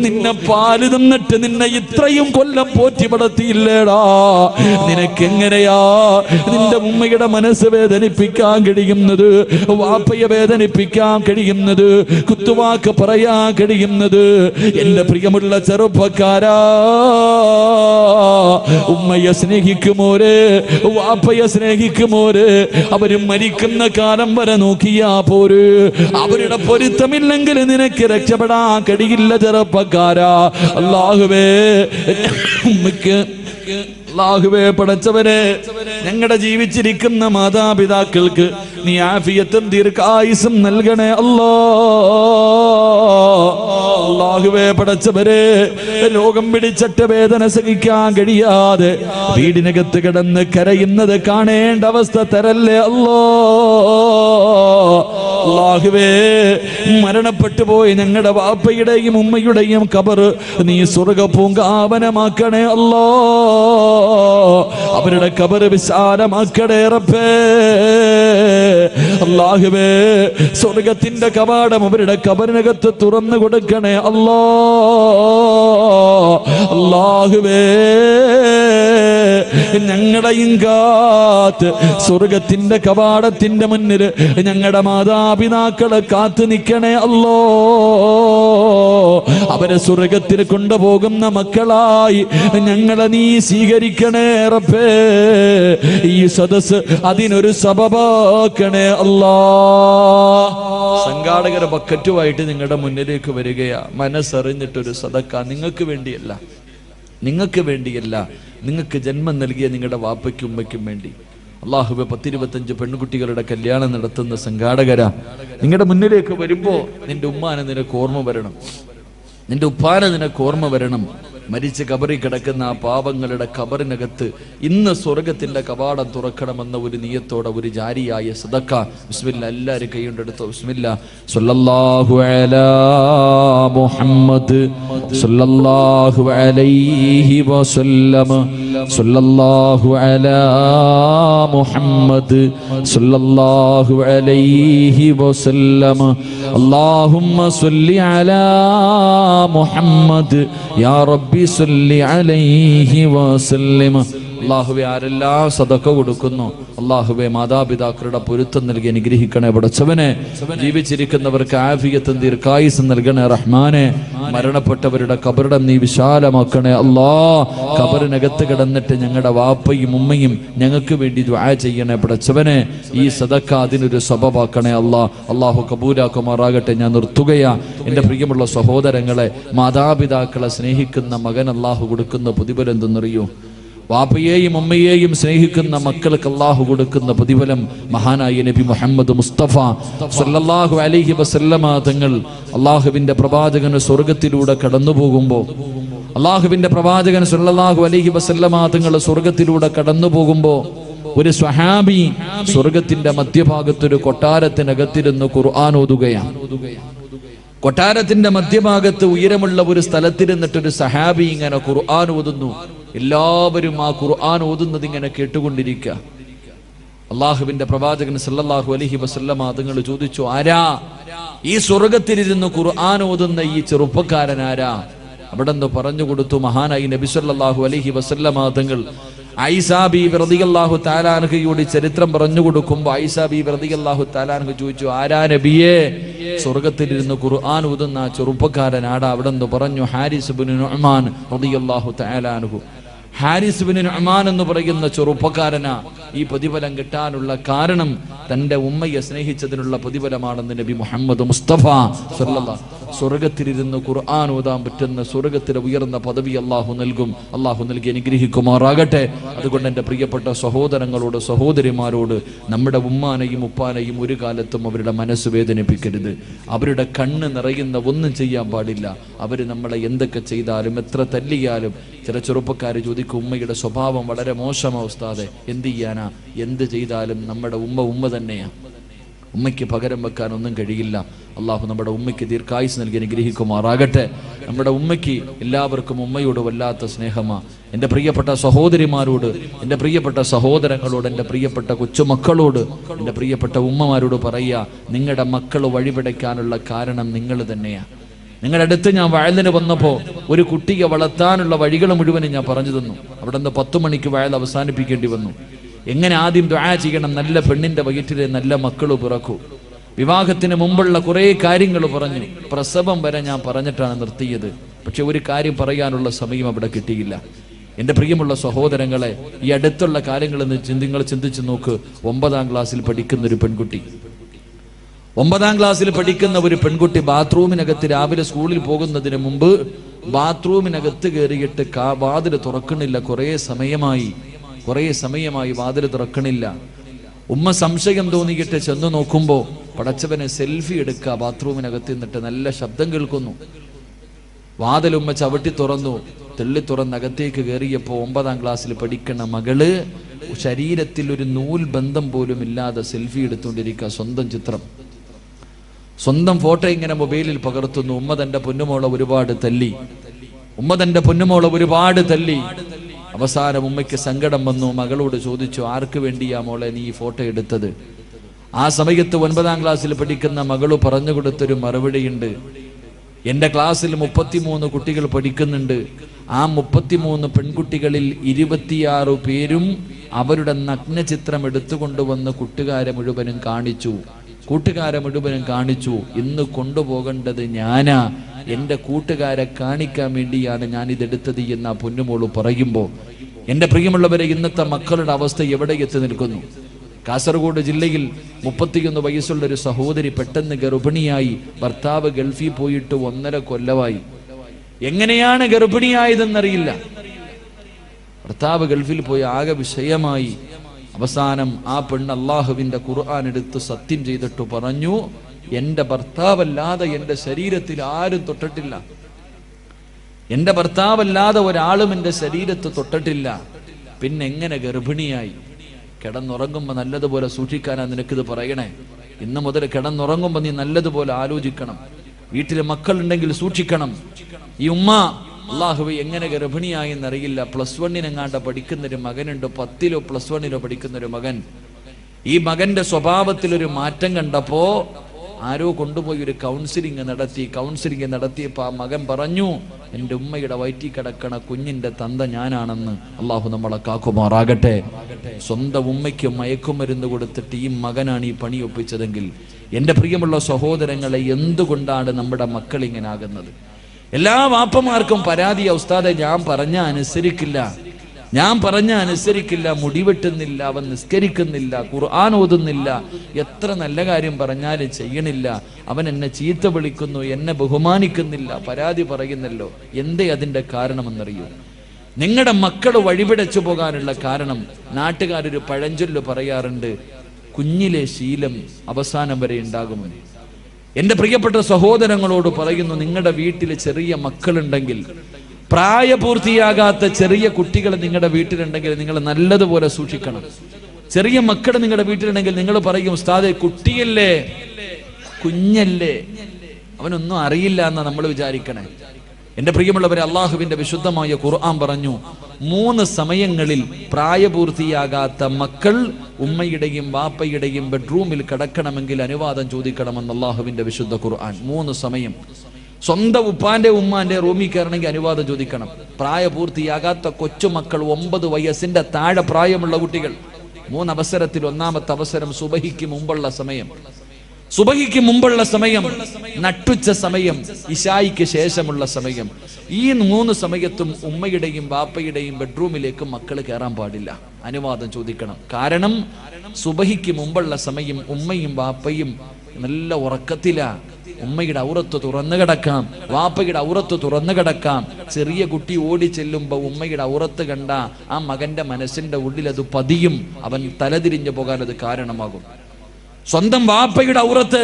നിന്നെ പാല് തന്നിട്ട് നിന്നെ ഇത്രയും കൊല്ലം പോറ്റി പടത്തിയില്ലേടാ? നിനക്കെങ്ങനെയാ നിന്റെ ഉമ്മയുടെ മനസ്സ് വേദനിപ്പിക്കാൻ കഴിയുന്നത്? വാപ്പയെ വേദനിപ്പിക്കാൻ കഴിയുന്നത്? കുത്തുവാക്ക് പറയാൻ കഴിയുന്നത്? എന്റെ പ്രിയമുള്ള ചെറുപ്പക്കാരാ, ഉമ്മയെ സ്നേഹിക്കുമോരെ, വാപ്പയെ സ്നേഹിക്കുമോരെ, അവര് മരിക്കുന്ന കാലം വരെ നോക്കിയാ പോര്. അവരുടെ പൊരുത്തമില്ലെങ്കിൽ നിനക്ക് രക്ഷപ്പെടാൻ കഴിയില്ല ചെറുപ്പക്കാരാ. അല്ലാഹുവേ, ഉമ്മയ്ക്ക് അല്ലാഹുവേ, പടച്ചവനെ, ഞങ്ങളുടെ ജീവിച്ചിരിക്കുന്ന മാതാപിതാക്കൾക്ക് നീ ആഫിയത്തും ദീർഘായുസ്സും നൽകണേ അല്ലാ. അല്ലാഹുവേ, പടച്ചവരെ, രോഗം പിടിച്ചിട്ട് വേദന സഹിക്കാൻ കഴിയാതെ വീടിനകത്ത് കിടന്ന് കരയുന്നത് കാണേണ്ട അവസ്ഥ തരല്ലേ അല്ലാ. അല്ലാഹുവേ, മരണപ്പെട്ടു പോയി ഞങ്ങളുടെ വാപ്പയുടെയും ഉമ്മയുടെയും ഖബർ നീ സ്വർഗ്ഗ പൂങ്കാവനമാക്കണേ അല്ലാ. അവരുടെ ഖബർ വിശാലമാക്കണേ റബ്ബേ. അല്ലാഹുവേ സ്വർഗത്തിന്റെ കവാടം അവരുടെ കബറിനകത്ത് തുറന്നു കൊടുക്കണേ അല്ലാ. അല്ലാഹുവേ ഞങ്ങളുടെയും കാത്ത് സ്വർഗത്തിന്റെ കവാടത്തിന്റെ മുന്നിൽ ഞങ്ങളുടെ മാതാപിതാക്കളെ കാത്തു നിൽക്കണേ അല്ലോ. അവരെ സ്വർഗത്തിൽ കൊണ്ടുപോകുന്ന മക്കളായി ഞങ്ങളെ നീ സ്വീകരിക്കണേ റബ്ബേ. ഈ സദസ് അതിനൊരു സബബാക്കണേ അല്ലാ. സംഘാടകർ ബക്കറ്റുമായിട്ട് നിങ്ങളുടെ മുന്നിലേക്ക് വരികയാ. മനസ്സറിഞ്ഞിട്ടൊരു സദക്ക നിങ്ങൾക്ക് വേണ്ടിയല്ല, നിങ്ങൾക്ക് വേണ്ടിയല്ല, നിങ്ങൾക്ക് ജന്മം നൽകിയ നിങ്ങളുടെ വാപ്പയ്ക്കും ഉമ്മയ്ക്കും വേണ്ടി. അല്ലാഹുവേ 10-25 പെൺകുട്ടികളുടെ കല്യാണം നടത്തുന്ന സംഘാടകരാ, നിങ്ങളുടെ മുന്നിലേക്ക് വരുമ്പോ നിന്റെ ഉമ്മാനെ നിനക്ക് ഓർമ്മ വരണം, നിന്റെ ഉപ്പാനെ നിനക്ക് ഓർമ്മ വരണം. മരിച്ച് കബറിൽ കിടക്കുന്ന ആ പാവങ്ങളുടെ കബറിനകത്ത് ഇന്ന് സ്വർഗത്തിന്റെ കവാടം തുറക്കണമെന്ന ഒരു നിയത്തോടെ ഒരു ജാരിയായ സദക്ക. ബിസ്മില്ല, എല്ലാവരും കൈകൊണ്ടെടുത്തോ. ബിസ്മില്ല. സല്ലല്ലാഹു അലാ മുഹമ്മദ് സല്ലല്ലാഹു അലൈഹി വസല്ലം. സല്ലല്ലാഹു അലാ മുഹമ്മദ് സല്ലല്ലാഹു അലൈഹി വസല്ലം. അല്ലാഹുമ്മ സ്വല്ലി അലാ മുഹമ്മദ് യാ റബ്ബി സല്ലി അലൈഹി വസല്ലം. അല്ലാഹുവേ ആരെല്ലാം സദഖ കൊടുക്കുന്നു അല്ലാഹുവേ മാതാപിതാക്കളുടെ പൊരുത്തം നൽകി അനുഗ്രഹിക്കണേ പടച്ചവനെ. ജീവിച്ചിരിക്കുന്നവർക്ക് ആഫിയത്തും ദീർഘായുസ്സും നൽകണേ റഹ്മാനെ. മരണപ്പെട്ടവരുടെ കബറിടം നീ വിശാലമാക്കണേ അല്ലാ. കബറിനകത്ത് കിടന്നിട്ട് ഞങ്ങളുടെ വാപ്പയും ഉമ്മയും ഞങ്ങൾക്ക് വേണ്ടി ദുആ ചെയ്യണേ പടച്ചവനെ. ഈ സദഖ അതിനൊരു സബബാക്കണേ അല്ലാ. അല്ലാഹു കബൂലാക്കുമാറാകട്ടെ. ഞാൻ നിർത്തുകയാ. എൻ്റെ പ്രിയമുള്ള സഹോദരങ്ങളെ, മാതാപിതാക്കളെ സ്നേഹിക്കുന്ന മകൻ അല്ലാഹു കൊടുക്കുന്ന പ്രതിഫലം എന്തെന്നറിയോ? വാപ്പയെയും ഉമ്മയെയും സ്നേഹിക്കുന്ന മക്കൾക്ക് അല്ലാഹു കൊടുക്കുന്ന പ്രതിഫലം മഹാനായ നബി മുഹമ്മദ് മുസ്തഫ സല്ലല്ലാഹു അലൈഹി വസല്ലമ തങ്ങൾ അല്ലാഹുവിന്റെ പ്രവാചകൻ സ്വർഗത്തിലൂടെ കടന്നു പോകുമ്പോൾ, അല്ലാഹുവിന്റെ പ്രവാചകൻ സല്ലല്ലാഹു അലൈഹി വസല്ലമ തങ്ങൾ സ്വർഗത്തിലൂടെ കടന്നു പോകുമ്പോൾ ഒരു സ്വഹാബി സ്വർഗത്തിന്റെ മധ്യഭാഗത്തൊരു കൊട്ടാരത്തിനകത്തിരുന്ന് ഖുർആൻ ഓതുകയാണ്. കൊട്ടാരത്തിന്റെ മധ്യഭാഗത്ത് ഉയരമുള്ള ഒരു സ്ഥലത്തിരുന്നിട്ടൊരു സഹാബി ഇങ്ങനെ ഖുർആൻ ഓതുന്നു. എല്ലാവരും ആ ഖുർആൻ ഓതുന്നത് ഇങ്ങനെ കേട്ടുകൊണ്ടിരിക്കുക. അള്ളാഹുവിന്റെ പ്രവാചകൻ സല്ലല്ലാഹു അലൈഹി വസല്ലമ തങ്ങൾ ചോദിച്ചു, ആരാ ഈ സ്വർഗത്തിലിരുന്ന് ഖുർആൻ ഓതുന്ന ഈ ചെറുപ്പക്കാരൻ ആരാ? അവിടെ നിന്ന് പറഞ്ഞു കൊടുത്തു മഹാനായി നബി സല്ലല്ലാഹു അലൈഹി വസല്ലമ തങ്ങൾ. ആയിഷാ ബീവി റളിയല്ലാഹു തആല അൻഹയുടെ ചരിത്രം പറഞ്ഞു കൊടുക്കുമ്പോൾ ആയിഷാ ബീവി റളിയല്ലാഹു തആല അൻഹ ചോദിച്ചു, ആരാ നബിയേ സ്വർഗത്തിലിരുന്ന് ഖുർആൻ ഓതുന്ന ചെറുപ്പക്കാരൻ ആടാ? അവിടെ നിന്ന് പറഞ്ഞു, ഹാരിസ് ഇബ്നു നുഅ്മാൻ റളിയല്ലാഹു തആല അൻഹു. ഹാരിസ് ഇബ്നു നുഅ്മാൻ എന്ന് പറയുന്ന ചെറുപ്പക്കാരനാ. ഈ പ്രതിഫലം കിട്ടാനുള്ള കാരണം തന്റെ ഉമ്മയെ സ്നേഹിച്ചതിനുള്ള പ്രതിഫലമാണെന്ന് നബി മുഹമ്മദ് മുസ്തഫ സല്ലല്ലാഹു. സ്വർഗത്തിലിരുന്ന് ഖുർആൻ ഓതാൻ പറ്റുന്ന സ്വർഗത്തിലെ ഉയർന്ന പദവി അല്ലാഹു നൽകും. അല്ലാഹു നൽകി അനുഗ്രഹിക്കുമാറാകട്ടെ. അതുകൊണ്ട് എൻ്റെ പ്രിയപ്പെട്ട സഹോദരങ്ങളോട് സഹോദരിമാരോട് നമ്മുടെ ഉമ്മാനെയും ഉപ്പാനെയും ഒരു കാലത്തും അവരുടെ മനസ്സ് വേദനിപ്പിക്കരുത്. അവരുടെ കണ്ണ് നിറയുന്ന ഒന്നും ചെയ്യാൻ പാടില്ല. അവർ നമ്മളെ എന്തൊക്കെ ചെയ്താലും എത്ര തല്ലിയാലും, ചില ചെറുപ്പക്കാർ ചോദിക്കും, ഉമ്മയുടെ സ്വഭാവം വളരെ മോശമാ ഉസ്താദെ, എന്ത് ചെയ്യാനാ? എന്ത് ചെയ്താലും നമ്മുടെ ഉമ്മ തന്നെയാ. ഉമ്മയ്ക്ക് പകരം വെക്കാൻ ഒന്നും കഴിയില്ല. അള്ളാഹു നമ്മുടെ ഉമ്മയ്ക്ക് ദീർഘായുസ് നൽകി അനുഗ്രഹിക്കുമാറാകട്ടെ. നമ്മുടെ ഉമ്മയ്ക്ക് എല്ലാവർക്കും ഉമ്മയോട് വല്ലാത്ത സ്നേഹമാ. എൻ്റെ പ്രിയപ്പെട്ട സഹോദരിമാരോട്, എൻ്റെ പ്രിയപ്പെട്ട സഹോദരങ്ങളോട്, എൻ്റെ പ്രിയപ്പെട്ട കൊച്ചുമക്കളോട്, എൻ്റെ പ്രിയപ്പെട്ട ഉമ്മമാരോട് പറയുക, നിങ്ങളുടെ മക്കൾ വഴിപിടയ്ക്കാനുള്ള കാരണം നിങ്ങൾ തന്നെയാണ്. നിങ്ങളുടെ അടുത്ത് ഞാൻ വയലിന് വന്നപ്പോൾ ഒരു കുട്ടിയെ വളർത്താനുള്ള വഴികൾ മുഴുവനും ഞാൻ പറഞ്ഞു തന്നു. അവിടെ നിന്ന് 10 മണിക്ക് വയൽ അവസാനിപ്പിക്കേണ്ടി വന്നു. എങ്ങനെ ആദ്യം ദുആ ചെയ്യണം, നല്ല പെണ്ണിന്റെ വയറ്റിലെ നല്ല മക്കൾ പിറക്കൂ. വിവാഹത്തിന് മുമ്പുള്ള കുറേ കാര്യങ്ങൾ പറഞ്ഞു. പ്രസവം വരെ ഞാൻ പറഞ്ഞിട്ടാണ് നിർത്തിയത്. പക്ഷെ ഒരു കാര്യം പറയാനുള്ള സമയം അവിടെ കിട്ടിയില്ല. എൻ്റെ പ്രിയമുള്ള സഹോദരങ്ങളെ, ഈ അടുത്തുള്ള കാര്യങ്ങൾ നിങ്ങൾ ചിന്തിച്ചു നോക്ക്. 9ാം ക്ലാസ്സിൽ പഠിക്കുന്ന ഒരു പെൺകുട്ടി, 9ാം ക്ലാസ്സിൽ പഠിക്കുന്ന ഒരു പെൺകുട്ടി ബാത്റൂമിനകത്ത് രാവിലെ സ്കൂളിൽ പോകുന്നതിന് മുമ്പ് ബാത്റൂമിനകത്ത് കയറിയിട്ട് വാതിൽ തുറക്കണില്ല. കുറേ സമയമായി വാതിൽ തുറക്കണില്ല. ഉമ്മ സംശയം തോന്നിയിട്ട് ചെന്ന് നോക്കുമ്പോൾ പടച്ചവനെ സെൽഫി എടുക്കുക. ബാത്റൂമിനകത്ത് നിന്നിട്ട് നല്ല ശബ്ദം കേൾക്കുന്നു. വാതിൽ ഉമ്മ ചവിട്ടി തുറന്നു. തെള്ളി തുറന്നകത്തേക്ക് കയറിയപ്പോൾ 9ാം ക്ലാസ്സിൽ പഠിക്കുന്ന മകള് ശരീരത്തിൽ ഒരു നൂൽ ബന്ധം പോലും ഇല്ലാതെ സെൽഫി എടുത്തുകൊണ്ടിരിക്കുക. സ്വന്തം ചിത്രം, സ്വന്തം ഫോട്ടോ ഇങ്ങനെ മൊബൈലിൽ പകർത്തുന്നു. ഉമ്മ തന്റെ പൊന്നുമോളെ ഒരുപാട് തല്ലി. അവസാനം ഉമ്മയ്ക്ക് സങ്കടം വന്നു. മകളോട് ചോദിച്ചു, ആർക്ക് വേണ്ടിയാ മോളെ നീ ഈ ഫോട്ടോ എടുത്തത്? ആ സമയത്ത് 9ാം ക്ലാസ്സിൽ പഠിക്കുന്ന മകള് പറഞ്ഞു കൊടുത്തൊരു മറുപടിയുണ്ട്. എൻ്റെ ക്ലാസ്സിൽ 33 കുട്ടികൾ പഠിക്കുന്നുണ്ട്. ആ 33 പെൺകുട്ടികളിൽ 26 പേരും അവരുടെ നഗ്നചിത്രം എടുത്തുകൊണ്ടുവന്ന് കൂട്ടുകാരെ മുഴുവനും കാണിച്ചു. ഇന്ന് കൊണ്ടുപോകേണ്ടത് ഞാനാ, എൻ്റെ കൂട്ടുകാരെ കാണിക്കാൻ വേണ്ടിയാണ് ഞാൻ ഇതെടുത്തത് എന്ന് ആ പൊന്നുമോള് പറയുമ്പോൾ, എൻ്റെ പ്രിയമുള്ളവരെ, ഇന്നത്തെ മക്കളുടെ അവസ്ഥ എവിടെ എത്തി നിൽക്കുന്നു? കാസർഗോഡ് ജില്ലയിൽ 31 വയസ്സുള്ള ഒരു സഹോദരി പെട്ടെന്ന് ഗർഭിണിയായി. ഭർത്താവ് ഗൾഫിൽ പോയിട്ട് 1.5 കൊല്ലമായി. എങ്ങനെയാണ് ഗർഭിണിയായതെന്നറിയില്ല. ഭർത്താവ് ഗൾഫിൽ പോയി ആകെ വിഷയമായി. അവസാനം ആ പെണ്ണ് അള്ളാഹുവിന്റെ ഖുർആൻ എടുത്ത് സത്യം ചെയ്തിട്ട് പറഞ്ഞു, എൻ്റെ ഭർത്താവല്ലാതെ എൻ്റെ ശരീരത്തിൽ ആരും തൊട്ടിട്ടില്ല, എൻ്റെ ഭർത്താവല്ലാതെ ഒരാളും എൻ്റെ ശരീരത്ത് തൊട്ടിട്ടില്ല, പിന്നെ എങ്ങനെ ഗർഭിണിയായി? കിടന്നുറങ്ങുമ്പോൾ നല്ലതുപോലെ സൂക്ഷിക്കാനാ നിനക്കിത് പറയണേ. ഇന്ന് മുതൽ കിടന്നുറങ്ങുമ്പോൾ നീ നല്ലതുപോലെ ആലോചിക്കണം. വീട്ടിലെ മക്കളുണ്ടെങ്കിൽ സൂക്ഷിക്കണം. ഈ ഉമ്മ അള്ളാഹുവേ എങ്ങനെ ഗർഭിണിയായി എന്നറിയില്ല. +1 പഠിക്കുന്നൊരു മകനുണ്ട്, 10ലോ +1ലോ പഠിക്കുന്നൊരു മകൻ. ഈ മകന്റെ സ്വഭാവത്തിലൊരു മാറ്റം കണ്ടപ്പോ ആരോ കൊണ്ടുപോയി ഒരു കൗൺസിലിംഗ് നടത്തിയപ്പോ ആ മകൻ പറഞ്ഞു, എൻ്റെ ഉമ്മയുടെ വയറ്റിൽ കിടക്കണ കുഞ്ഞിന്റെ തന്ത ഞാനാണെന്ന്. അള്ളാഹു നമ്മളെ കാക്കുമാറാകട്ടെ. സ്വന്തം ഉമ്മയ്ക്ക് മയക്കുമരുന്ന് കൊടുത്തിട്ട് ഈ മകനാണ് ഈ പണി ഒപ്പിച്ചതെങ്കിൽ, എൻ്റെ പ്രിയമുള്ള സഹോദരങ്ങളെ, എന്തുകൊണ്ടാണ് നമ്മുടെ മക്കൾ ഇങ്ങനെ ആകുന്നത്? എല്ലാ വാപ്പമാർക്കും പരാതിയാ, ഉസ്താദെ ഞാൻ പറഞ്ഞ അനുസരിക്കില്ല, മുടിവെട്ടുന്നില്ല, അവൻ നിസ്കരിക്കുന്നില്ല, ഖുർആൻ ഓതുന്നില്ല, എത്ര നല്ല കാര്യം പറഞ്ഞാലും ചെയ്യണില്ല, അവൻ എന്നെ ചീത്ത വിളിക്കുന്നു, എന്നെ ബഹുമാനിക്കുന്നില്ല, പരാതി പറയുന്നല്ലോ. എന്തേ അതിൻ്റെ കാരണമെന്നറിയൂ? നിങ്ങളുടെ മക്കൾ വഴിപിടച്ചു പോകാനുള്ള കാരണം, നാട്ടുകാരൊരു പഴഞ്ചൊല്ല് പറയാറുണ്ട്, കുഞ്ഞിലെ ശീലം അവസാനം വരെ ഉണ്ടാകുമെന്ന്. എൻ്റെ പ്രിയപ്പെട്ട സഹോദരങ്ങളോട് പറയുന്നു, നിങ്ങളുടെ വീട്ടിൽ ചെറിയ മക്കളുണ്ടെങ്കിൽ, പ്രായപൂർത്തിയാകാത്ത ചെറിയ കുട്ടികൾ നിങ്ങളുടെ വീട്ടിലുണ്ടെങ്കിൽ നിങ്ങൾ നല്ലതുപോലെ സൂക്ഷിക്കണം. ചെറിയ മക്കൾ നിങ്ങളുടെ വീട്ടിലുണ്ടെങ്കിൽ നിങ്ങൾ പറയും, ഉസ്താദേ കുട്ടിയല്ലേ, കുഞ്ഞല്ലേ, അവനൊന്നും അറിയില്ല എന്നാ നമ്മൾ വിചാരിക്കണേ. എൻ്റെ പ്രിയമുള്ളവരെ, അള്ളാഹുവിന്റെ വിശുദ്ധമായ ഖുർആൻ പറഞ്ഞു, 3 സമയങ്ങളിൽ പ്രായപൂർത്തിയാകാത്ത മക്കൾ ഉമ്മയുടെയും വാപ്പയുടെയും ബെഡ്റൂമിൽ കിടക്കണമെങ്കിൽ അനുവാദം ചോദിക്കണമെന്ന് അള്ളാഹുവിന്റെ വിശുദ്ധ ഖുർആൻ. 3 സമയം. സ്വന്തം ഉപ്പാന്റെ ഉമ്മാന്റെ റൂമിൽ കയറണമെങ്കിൽ അനുവാദം ചോദിക്കണം. പ്രായപൂർത്തിയാകാത്ത കൊച്ചുമക്കൾ, 9 വയസ്സിന്റെ താഴെ പ്രായമുള്ള കുട്ടികൾ, 3 അവസരത്തിൽ 1ാമത്തെ അവസരം സുബഹിക്ക് മുമ്പുള്ള സമയം, നട്ടുച്ച സമയം, ഇശായിക്ക് ശേഷമുള്ള സമയം. ഈ 3 സമയത്തും ഉമ്മയുടെയും ബാപ്പയുടെയും ബെഡ്റൂമിലേക്ക് മക്കൾ കയറാൻ പാടില്ല, അനുവാദം ചോദിക്കണം. കാരണം സുബഹിക്ക് മുമ്പുള്ള സമയം ഉമ്മയും ബാപ്പയും നല്ല ഉറക്കത്തിലാ. ഉമ്മയുടെ ഔറത്ത് തുറന്നു കിടക്കാം, വാപ്പയുടെ ഔറത്ത് തുറന്നു കിടക്കാം. ചെറിയ കുട്ടി ഓടി ചെല്ലുമ്പോ ഉമ്മയുടെ ഔറത്ത് കണ്ട ആ മകന്റെ മനസ്സിന്റെ ഉള്ളിൽ അത് പതിയും, അവൻ തലതിരിഞ്ഞു പോകാൻ അത് കാരണമാകും. സ്വന്തം വാപ്പയുടെ ഔറത്ത്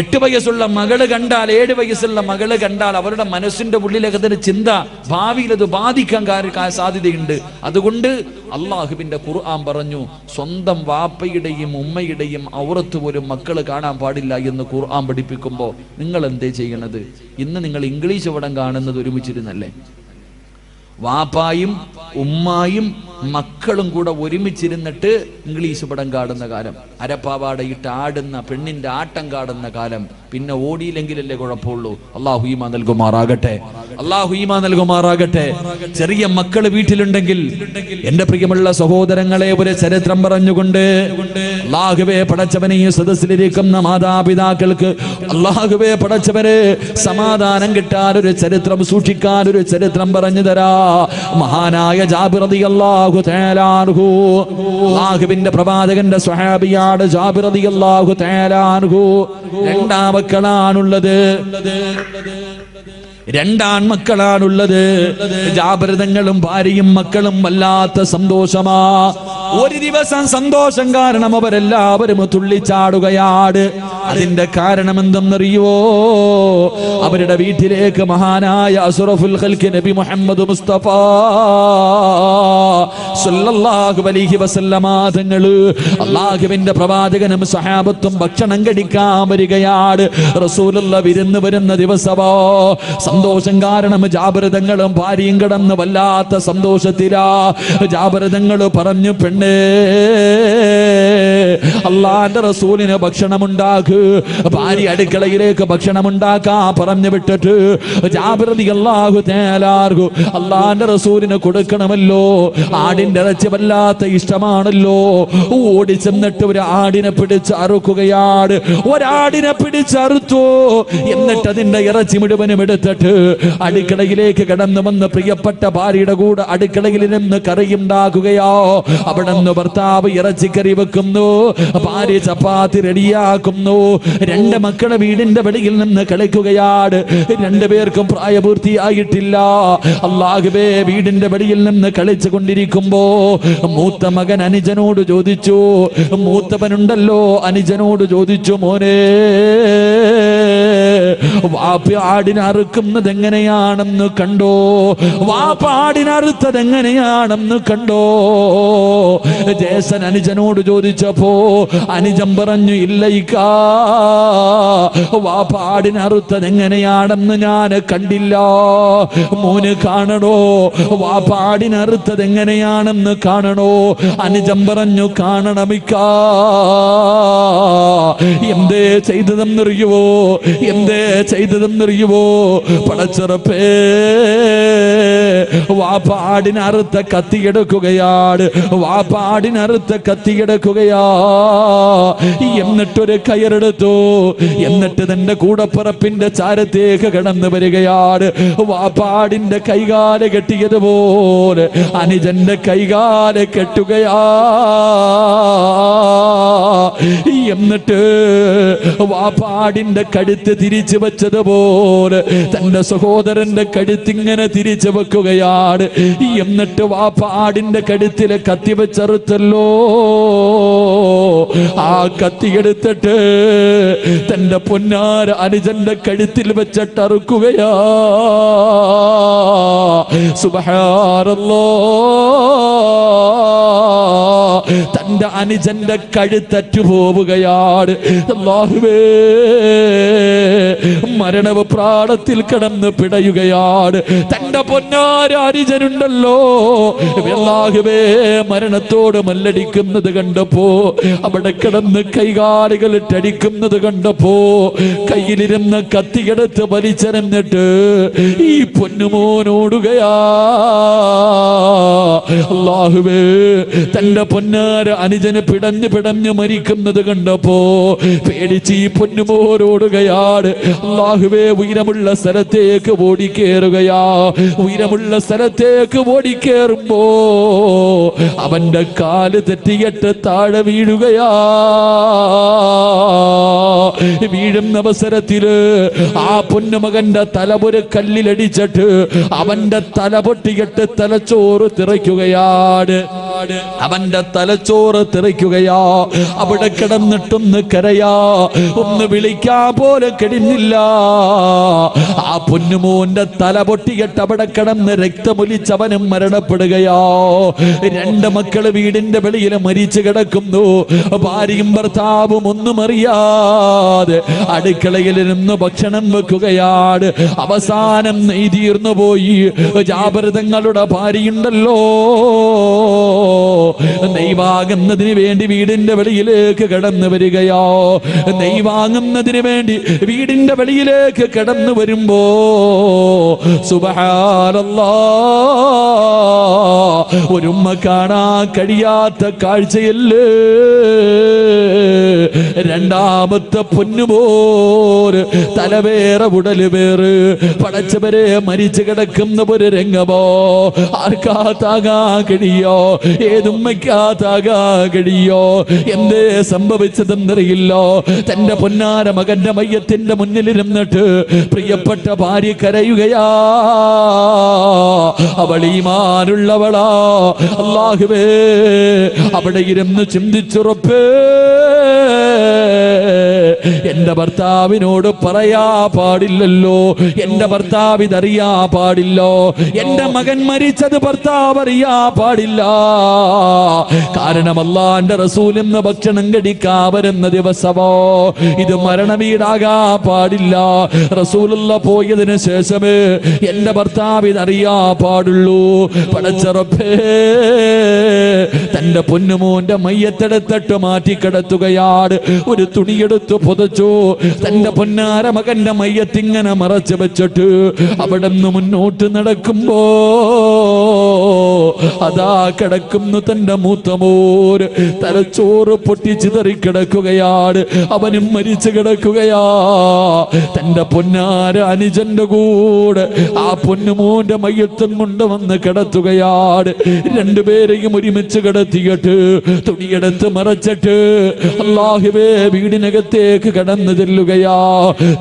8 വയസ്സുള്ള മകള് കണ്ടാൽ, 7 വയസ്സുള്ള മകള് കണ്ടാൽ അവരുടെ മനസ്സിന്റെ ഉള്ളിലേക്ക് അതിന് ചിന്ത, ഭാവിയിൽ അത് ബാധിക്കാൻ സാധ്യതയുണ്ട്. അതുകൊണ്ട് അള്ളാഹുവിന്റെ ഖുർആൻ പറഞ്ഞു, സ്വന്തം വാപ്പയുടെയും ഉമ്മയുടെയും ഔറത്ത് പോലും മക്കള് കാണാൻ പാടില്ല എന്ന് ഖുർആൻ പഠിപ്പിക്കുമ്പോൾ നിങ്ങൾ എന്തേ ചെയ്യണത്? ഇന്ന് നിങ്ങൾ ഇംഗ്ലീഷ് പടം കാണുന്നത് ഒരുമിച്ചിരുന്നല്ലേ? വാപ്പായും ഉമ്മായും മക്കളും കൂടെ ഒരുമിച്ചിരുന്നിട്ട് ഇംഗ്ലീഷ് പടം കാണുന്ന കാലം, അരപ്പാവാടയിട്ട് ആടുന്ന പെണ്ണിന്റെ ആട്ടം കാണുന്ന കാലം. പിന്നെ ഓടിയില്ലെങ്കിലല്ലേ കുഴപ്പമുള്ളൂ. അള്ളാഹു ഈമാൻ നൽകുമാറാകട്ടെ. ചെറിയ മക്കള് വീട്ടിലുണ്ടെങ്കിൽ, എന്റെ പ്രിയമുള്ള സഹോദരങ്ങളെ, ഒരു ചരിത്രം പറഞ്ഞുകൊണ്ട്, അള്ളാഹുവേ പടച്ചവനെ, ഈ സദസ്സിലിരിക്കുന്ന മാതാപിതാക്കൾക്ക് അള്ളാഹുവേ പടച്ചവരെ സമാധാനം കിട്ടാൻ ഒരു ചരിത്രം, സൂക്ഷിക്കാൻ ഒരു ചരിത്രം പറഞ്ഞു തരാ. മഹാനായ ജാബിർ റളിയല്ലാഹു തആല അൻഹു, അല്ലാഹുവിന്റെ പ്രവാചകന്റെ സ്വഹാബിയാണ് ജാബിർ റളിയല്ലാഹു തആല അൻഹു. 2 മക്കളാണുള്ളത്, 2 ആൺമക്കളാണുള്ളത്. ജാബിർ തങ്ങളും ഭാര്യയും മക്കളും വല്ലാത്ത സന്തോഷമാ. ഒരു ദിവസം സന്തോഷം കാരണം അവരെല്ലാവരും തുള്ളിച്ചാടുകയാണ്. അതിന്റെ കാരണം എന്തെന്നറിയോ? അവരുടെ വീട്ടിലേക്ക് മഹാനായ അസ്റഫുൽ ഖൽഖ് നബി മുഹമ്മദ് മുസ്തഫ സല്ലല്ലാഹു അലൈഹി വസല്ലമ തങ്ങൾ, അല്ലാഹുവിന്റെ പ്രവാചകനും സഹാബത്തും ഭക്ഷണം കഴിക്കാൻ വരികയാണ്. റസൂലുള്ള വിരുന്ന് വരുന്ന ദിവസമോ, സന്തോഷം കാരണം ജാബിർ തങ്ങളും ഭാര്യയും കിടന്ന് വല്ലാത്ത സന്തോഷത്തിലാ. ജാബിർ തങ്ങൾ പറഞ്ഞു, പെണ്ണേ, അള്ളാന്റെ റസൂലിന് ഭക്ഷണമുണ്ടാക്ക്. ഭാര്യ അടുക്കളയിലേക്ക് ഭക്ഷണമുണ്ടാക്കാ പറഞ്ഞു വിട്ടിട്ട് ജാബിർ റളിയല്ലാഹു തആല അള്ളാന്റെ റസൂലിന് കൊടുക്കണമല്ലോ. ആടിന്റെ ഇറച്ചി വല്ലാത്ത ഇഷ്ടമാണല്ലോ. ഓടി ചെന്നിട്ട് ഒരു ആടിനെ പിടിച്ച് അറുക്കുകയാണ്. ഒരാടിനെ പിടിച്ചറുത്തു. എന്നിട്ട് അതിന്റെ ഇറച്ചി മുഴുവനും എടുത്തിട്ട് അടുക്കളയിലേക്ക് കടന്നു വന്ന് പ്രിയപ്പെട്ട ഭാര്യയുടെ കൂടെ അടുക്കളയിൽ നിന്ന് കറിയുണ്ടാക്കുകയോ. അവിടെ നിന്ന് ഭർത്താവ് ഇറച്ചിക്കറി വെക്കുന്നു, ഭാര്യ ചപ്പാത്തി റെഡിയാക്കുന്നു. രണ്ട് മക്കളെ വീടിന്റെ വെളിയിൽ നിന്ന് കളിക്കുകയാണ്. രണ്ടുപേർക്കും പ്രായപൂർത്തിയായിട്ടില്ല. അല്ലാഹുവേ, വീടിന്റെ വെളിയിൽ നിന്ന് കളിച്ചു കൊണ്ടിരിക്കുമ്പോ മൂത്ത മകൻ അനുജനോട് ചോദിച്ചു, മൂത്തവനുണ്ടല്ലോ അനുജനോട് ചോദിച്ചു, മോനെ വാപ്പ ആടിനെ അറുക്കുന്നത് എങ്ങനെയാണെന്ന് കണ്ടോ? വാപ്പ ആടിനെ അറുത്തത് എങ്ങനെയാണെന്ന് കണ്ടോ? ജേസൻ അനുജനോട് ചോദിച്ചപ്പോ അനുജൻ പറഞ്ഞു, ഇല്ലയിക്കാ, വാപ്പ ആടിനെ അറുത്തത് എങ്ങനെയാണെന്ന് ഞാൻ കണ്ടില്ല. മോന് കാണണോ? വാപ്പ ആടിനെ അറുത്തത് എങ്ങനെയാണെന്ന് കാണണോ? അനുജൻ പറഞ്ഞു, കാണണമിക്കാ. എന്തേ ചെയ്തതെന്നറിയുവോ? എന്തേ ചെയ്തതെന്നറിയുവോ? പടച്ചറപ്പേ, വാപ്പ ആടിനറുത്ത കത്തിയെടുക്കുകയാണ്. വാപ്പ ആടിനറുത്ത കത്തിയെടുക്കുകയാ. എന്നിട്ടൊരു കയറെടുത്തു. എന്നിട്ട് തന്റെ കൂടപ്പുറപ്പിന്റെ ചാരത്തേക്ക് കടന്നു വരികയാണ്. വാപ്പ ആടിന്റെ കൈകാല് കെട്ടിയതുപോലെ അനുജന്റെ കൈകാല് കെട്ടുകയാ. എന്നിട്ട് വാപ്പാടിന്റെ കഴുത്ത് തിരിച്ചു വെച്ചതുപോലെ തന്റെ സഹോദരന്റെ കഴുത്തിങ്ങനെ തിരിച്ചു വെക്കുകയാണ്. എന്നിട്ട് വാപ്പാടിന്റെ കഴുത്തിലെ കത്തി വെച്ചറുത്തല്ലോ. ആ കത്തി എടുത്തിട്ട് തന്റെ പൊന്നാര അനുജന്റെ കഴുത്തിൽ വെച്ചിട്ടറുക്കുകയാ. സുബ്ഹാനല്ലാഹ്, തന്റെ അനുജന്റെ കഴുത്തറ്റു പോവുകയാണ്. അല്ലാഹുവേ, മരണവ് പ്രാണത്തിൽ കിടന്ന് പിടയുകയാണ്. തന്റെ പൊന്നാര അനുജനുണ്ടല്ലോ, അല്ലാഹുവേ, മരണത്തോട് മല്ലടിക്കുന്നത് കണ്ടപ്പോ, അവിടെ കിടന്ന് കൈകാലുകൾ ഇട്ടടിക്കുന്നത് കണ്ടപ്പോ കയ്യിലിരുന്ന് കത്തിയെടുത്ത് വലിച്ചെറിഞ്ഞിട്ട് ഈ പൊന്നുമോനോടുകയാ. അല്ലാഹുവേ, തന്റെ പൊന്നാര അനുജന് പിടഞ്ഞു പിടഞ്ഞു മരിക്കുന്നത് കണ്ടപ്പോ പേടിച്ച് ഈ പൊന്നുമോനോടുകയാണ്. അല്ലാഹുവേ, ഉയരമുള്ള സ്ഥലത്തേക്ക് ഓടിക്കേറുകയാ. ഉയരമുള്ള സ്ഥലത്തേക്ക് ഓടിക്കേറുമ്പോ അവന്റെ കാല് തെറ്റിയിട്ട് താഴെ വീഴുകയാ. വീഴുന്ന അവസരത്തില് ആ പൊന്നുമകന്റെ തലപൊരു കല്ലിലടിച്ചിട്ട് അവന്റെ തല പൊട്ടിയിട്ട് തലച്ചോറ് തിറയ്ക്കുകയാണ്. അവന്റെ തലച്ചോറ് തിറയ്ക്കുകയാ. അവിടെ കിടന്നിട്ടൊന്ന് കരയാ, ഒന്ന് വിളിക്കാൻ പോലെ കഴിഞ്ഞില്ല. ആ പൊന്നുമോന്റെ തല പൊട്ടിയിട്ട് അവിടെ കിടന്ന് രക്തമൊലിച്ചവനും മരണപ്പെടുകയാ. രണ്ട് മക്കള് വീടിന്റെ വെളിയിൽ മരിച്ചു കിടക്കുന്നു. ഭാര്യയും ഭർത്താവും ഒന്നും അറിയാതെ അടുക്കളയിൽ നിന്ന് ഭക്ഷണം വെക്കുകയാണ്. അവസാനം നെയ്തീർന്നു പോയി. ജാബിർ തങ്ങളുടെ ഭാര്യയുണ്ടല്ലോ, നെയ്വാങ്ങുന്നതിന് വേണ്ടി വീടിന്റെ വെളിയിലേക്ക് കടന്നു വരികയോ. നെയ്വാങ്ങുന്നതിന് വേണ്ടി വീടിന്റെ വെളിയിലേക്ക് കടന്നു വരുമ്പോ സുബ്ഹാനല്ലാഹ്, ഒരു ഉമ്മ കാണാൻ കഴിയാത്ത കാഴ്ചയല്ലേ. രണ്ടാമത്തെ പൊന്നുപോര് തലവേറെ ഉടല് വേറ് പടച്ചവരെ മരിച്ചു കിടക്കുന്ന ഒരു രംഗമോ ആർക്കാ താകാൻ കഴിയോ? ഏതുമ്മയ്ക്കാ താകാൻ കഴിയോ? എന്തേ സംഭവിച്ചതെന്നറിയില്ലോ. തന്റെ പൊന്നാര മകന്റെ മയ്യത്തിന്റെ മുന്നിലിരുന്നിട്ട് പ്രിയപ്പെട്ട ഭാര്യ കരയുകയാ. അവൾ ഈമാനുള്ളവളാ. അല്ലാഹുവേ, അവിടെ ഇരുന്ന് ചിന്തിച്ചുറപ്പേ, എന്റെ ഭർത്താവിനോട് പറയാ പാടില്ലല്ലോ, എന്റെ ഭർത്താവ് ഇതറിയാ പാടില്ലോ, എന്റെ മകൻ മരിച്ചത് ഭർത്താവ് അറിയാ പാടില്ല. കാരണം അല്ലാഹുവിന്റെ റസൂൽ ഇന്ന് ഭക്ഷണം കഴിക്കാ വരുന്ന ദിവസമോ ഇത് മരണവീടാകാ പാടില്ല. റസൂലുള്ള പോയതിന് ശേഷമേ എന്റെ ഭർത്താവ് ഇതറിയാ പാടുള്ളൂ. പടച്ച റബ്ബേ, തന്റെ പൊന്നുമോന്റെ മയ്യത്തെടുത്തിട്ട് മാറ്റിക്കിടത്തുകയാണ്. ഒരു തുണിയെടുത്ത് പുതച്ചു തന്റെ പൊന്നാര മകന്റെ മയ്യത്തിങ്ങനെ മറച്ചു വെച്ചിട്ട് അവിടെ നിന്ന് മുന്നോട്ട് നടക്കുമ്പോ അതാ കിടക്കുന്നു തന്റെ മൂത്തമോര്. തലച്ചോറ് പൊട്ടിച്ചിതറി കിടക്കുകയാണ്. അവനും മരിച്ചു കിടക്കുകയാ. തന്റെ പൊന്നാര അനുജന്റെ കൂടെ ആ പൊന്നുമോന്റെ മയ്യത്തും കൊണ്ടുവന്ന് കിടത്തുകയാണ്. രണ്ടുപേരെയും ഒരുമിച്ച് കിടത്തിയിട്ട് തുണിയെടുത്ത് മറച്ചിട്ട് അല്ലാഹുവേ വീടിനകത്തേക്ക് കടന്നു ചെല്ലുകയാ.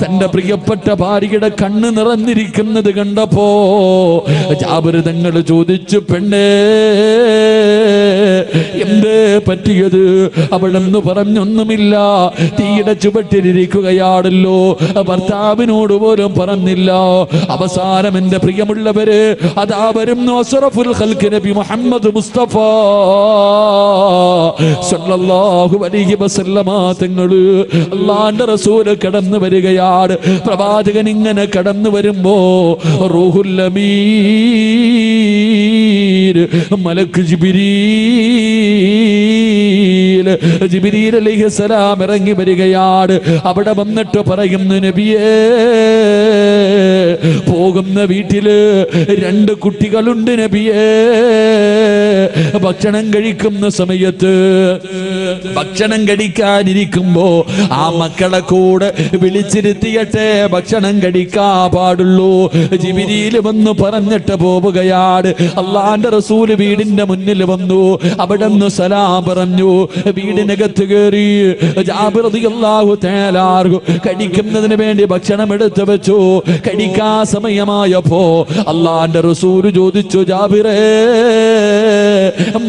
തന്റെ പ്രിയപ്പെട്ട ഭാര്യയുടെ കണ്ണ് നിറഞ്ഞിരിക്കുന്നത് കണ്ടപ്പോ ജാബിർ തങ്ങൾ ചോദിച്ചു, പെണ്ണേ എന്തേ പറ്റിയത്? അവളെന്ന് പറഞ്ഞൊന്നുമില്ല, തീയുടെ ചുവട്ടിലിരിക്കുകയാണല്ലോ, ഭർത്താവിനോട് പോലും പറഞ്ഞില്ല. അവസാനം എന്റെ പ്രിയമുള്ളവര് അതാ വരുന്നു അസ്റഫുൽ ഖൽഖ് നബി മുഹമ്മദ് മുസ്തഫ സല്ലല്ലാഹു അലൈഹി വസല്ലമ തങ്ങള് അല്ലാഹുവിന്റെ റസൂൽ കടന്നു വരികയാണ്. പ്രവാചകൻ ഇങ്ങനെ കടന്നു വരുമ്പോ റൂഹുൽ അമീൻ മലക്ക് ജിബ്രീൽ അലൈഹിസ്സലാം ഇറങ്ങി വരികയാണ്. അവിടെ വന്നിട്ട് പറയുന്നു, നബിയേ പോകുന്ന വീട്ടില് 2 കുട്ടികളുണ്ട് നബിയേ. ഭക്ഷണം കഴിക്കുന്ന സമയത്ത് ഭക്ഷണം കഴിക്കാനിരിക്കുമ്പോ ആ മക്കളെ കൂടെ വിളിച്ചിരുത്തിയട്ടെ ഭക്ഷണം കഴിക്കാ പാടുള്ളൂ. ജിബ്രീൽ വന്ന് പറഞ്ഞിട്ട് പോവുകയാണ്. അല്ലാഹുവിന്റെ റസൂൽ വീടിന്റെ മുന്നിൽ വന്നു. അവിടെ നിന്ന് സലാം പറഞ്ഞു. വീടിനകത്ത് കയറി ജാബിർ റളിയല്ലാഹു തആല കഴിക്കുന്നതിന് വേണ്ടി ഭക്ഷണം എടുത്തു വെച്ചു. കഴിക്കാ സമയമായപ്പോ അല്ലാഹുവിന്റെ റസൂൽ ചോദിച്ചു, ജാബിറേ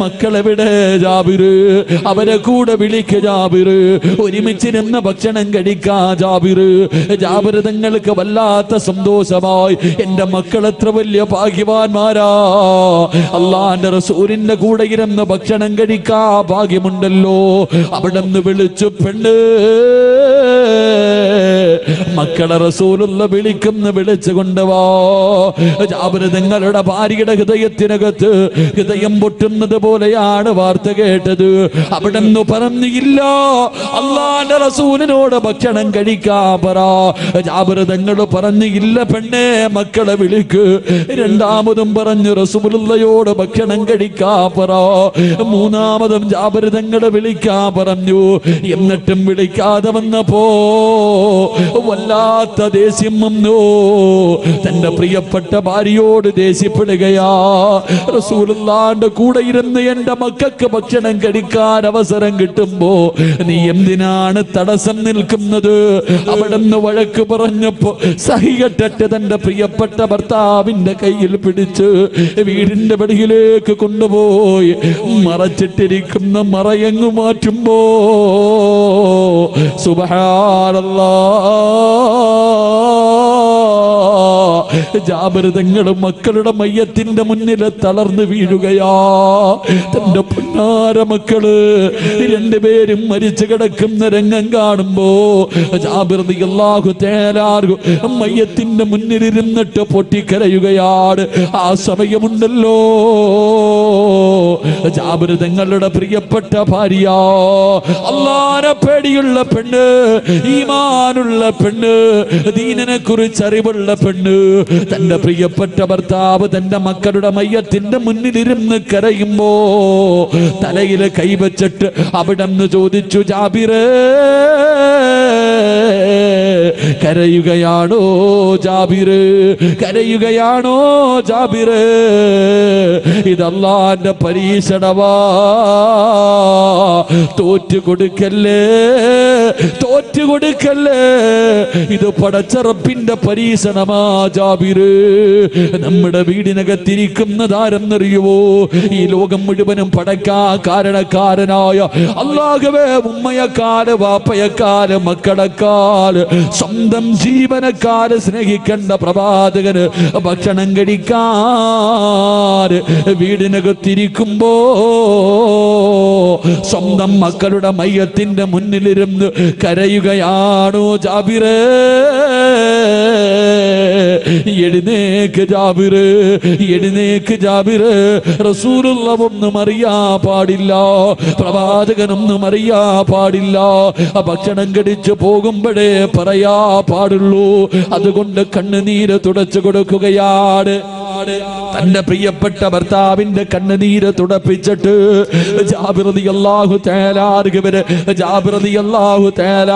മക്കളെവിടെ ജാബിറ്? അവരെ കൂടെ വിളിക്ക് ജാബിറ്, ഒരുമിച്ചിരുന്ന് ഭക്ഷണം കഴിക്കാ ജാബിറ്. ജാബിർ തങ്ങൾക്ക് വല്ലാത്ത സന്തോഷമായി. എന്റെ മക്കൾ എത്ര വലിയ ഭാഗ്യവാന്മാരാ, അല്ലാഹുവിന്റെ റസൂലിന്റെ കൂടെ ഇരുന്ന് ഭക്ഷണം കഴിക്കാ ഭാഗ്യമുണ്ടല്ലോ. അവിടെ നിന്ന് വിളിച്ചു, പെണ്ണ് മക്കളെ റസൂലുള്ള വിളിക്കുന്ന വിളിച്ചു കൊണ്ടുവാ. ജാബിർ തങ്ങളുടെ ഭാര്യയുടെ ഹൃദയത്തിനകത്ത് ഹൃദയം പൊട്ടുന്നത് പോലെയാണ് വാർത്ത കേട്ടത്. അവിടെ നിന്ന് പറഞ്ഞില്ല, അല്ലാഹുവിന്റെ റസൂലിനോട് ഭക്ഷണം കഴിക്കാ പറ. ജാബിർ തങ്ങൾ പറഞ്ഞില്ല, പെണ്ണേ മക്കളെ വിളിക്ക്. രണ്ടാമതും പറഞ്ഞു, റസൂലുള്ളയോട് ഭക്ഷണം കഴിക്കാ പറ. മൂന്നാമതും ജാബിർ തങ്ങളെ വിളിക്കാ പറഞ്ഞു. എന്നിട്ടും വിളിക്കാതെ വന്നപ്പോ വല്ലാത്ത ദേഷ്യം വന്നു. തന്റെ പ്രിയപ്പെട്ട ഭാര്യയോട് ദേഷ്യപ്പെടുകയാ. റസൂലുള്ളാഹിന്റെ കൂടെ ഇരുന്ന് എന്റെ മക്കൾക്ക് ഭക്ഷണം കഴിക്കാൻ അവസരം കിട്ടുമ്പോ നീ എന്തിനാണ് തടസ്സം നിൽക്കുന്നത്? അവിടെ നിന്ന് വഴക്ക് പറഞ്ഞപ്പോ സഹികെട്ടിട്ട് തന്റെ പ്രിയപ്പെട്ട ഭർത്താവിന്റെ കയ്യിൽ പിടിച്ച് വീടിന്റെ വെളിയിലേക്ക് കൊണ്ടുപോയി മറച്ചിട്ടിരിക്കുന്ന മറയങ്ങു മാറ്റുമ്പോ സുബ്ഹാനല്ലാഹ്, ജാബിർ തങ്ങൾ മക്കളുടെ മയ്യത്തിന്റെ മുന്നിൽ തളർന്നു വീഴുകയാ. തന്റെ പൊന്നാര മക്കള് 2 പേരും മരിച്ചു കിടക്കുന്ന രംഗം കാണുമ്പോ ജാബിർ റളിയല്ലാഹു തആല മയ്യത്തിന്റെ മുന്നിലിരുന്നിട്ട് പൊട്ടിക്കരയുകയാണ്. ആ സമയമുണ്ടല്ലോ ജാബിർ തങ്ങളുടെ പ്രിയപ്പെട്ട ഭാര്യ, അല്ലാഹുവിനെ പേടിയുള്ള പെണ്ണ്, ഈമാനുള്ള പെണ്ണ്, ദീനിനെ കുറിച്ച് അറിവുള്ള പെണ്ണ്, തന്റെ പ്രിയപ്പെട്ട ഭർത്താവ് തന്റെ മക്കളുടെ മയ്യത്തിന്റെ മുന്നിലിരുന്ന് കരയുമ്പോ തലയില് കൈവച്ചിട്ട് അവിടെ നിന്ന് ചോദിച്ചു, ജാബിറേ കരയുകയാണോ ജാബിറ്? കരയുകയാണോ ജാബിറ്? ഇത് അല്ലാഹുവിന്റെ പരീക്ഷണമാ. തോറ്റുകൊടുക്കല്ലേ, തോറ്റുകൊടുക്കല്ലേ. ഇത് പടച്ച റബ്ബിന്റെ പരീക്ഷണമാ ജാബിറ്. നമ്മുടെ വീടിനകത്തിരിക്കുന്നതാരെന്നറിയുവോ? ഈ ലോകം മുഴുവനും പടക്കാൻ കാരണക്കാരനായ അല്ലാഹുവേ, ഉമ്മയെക്കാല് വാപ്പയെക്കാല് മക്കളെക്കാല് സ്വന്തം ജീവനക്കാല് സ്നേഹിക്കേണ്ട പ്രവാചകന് ഭക്ഷണം കഴിക്കാൻ വീടിനകത്തിരിക്കുമ്പോ സ്വന്തം മക്കളുടെ മയ്യത്തിന്റെ മുന്നിലിരുന്ന് കരയുകയാണോ ജാബിറേ? എഴുന്നേക്ക് ജാബിറ്, എഴുന്നേക്ക് ജാബിറ്. റസൂലുള്ള ഒന്നും അറിയാ പാടില്ല, പ്രവാചകനൊന്നും അറിയാ പാടില്ല. ഭക്ഷണം കടിച്ചു പോകുമ്പോഴേ പറയാ പാടുള്ളൂ. അതുകൊണ്ട് കണ്ണുനീര് തുടച്ചു കൊടുക്കുകയാണ്. തന്റെ പ്രിയപ്പെട്ട ഭർത്താവിന്റെ കണ്ണുനീര് തുടപ്പിച്ചിട്ട് ജാബിർ റളിയല്ലാഹു തആല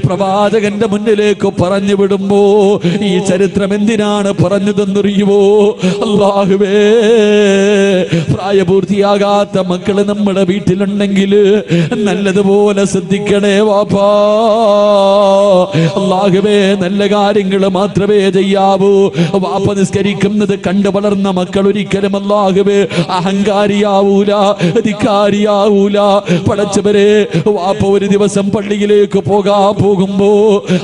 പ്രവാചകന്റെ മുന്നിലേക്ക് പറഞ്ഞു വിടുമ്പോ ഈ ചരിത്രം എന്തിനാണ് പറഞ്ഞതെന്നറിയുമോ? അല്ലാഹുവേ, പ്രായപൂർത്തിയാകാത്ത മക്കള് നമ്മുടെ വീട്ടിലുണ്ടെങ്കിൽ നല്ലതുപോലെ ശ്രദ്ധിക്കണേ വാപ്പാ. അല്ലാഹുവേ, നല്ല കാര്യങ്ങൾ മാത്രമേ ചെയ്യാവൂ. വാപ്പ നിസ്കരിക്കുന്നത് കണ്ടു വളർന്ന മക്കൾ ഒരിക്കലും അല്ലാഹുവേ അഹങ്കാരിയാവൂല, ധിക്കാരിയാവൂല. പടച്ചവരെ, വാപ്പ ഒരു ദിവസം പള്ളിയിലേക്ക് പോകുമ്പോ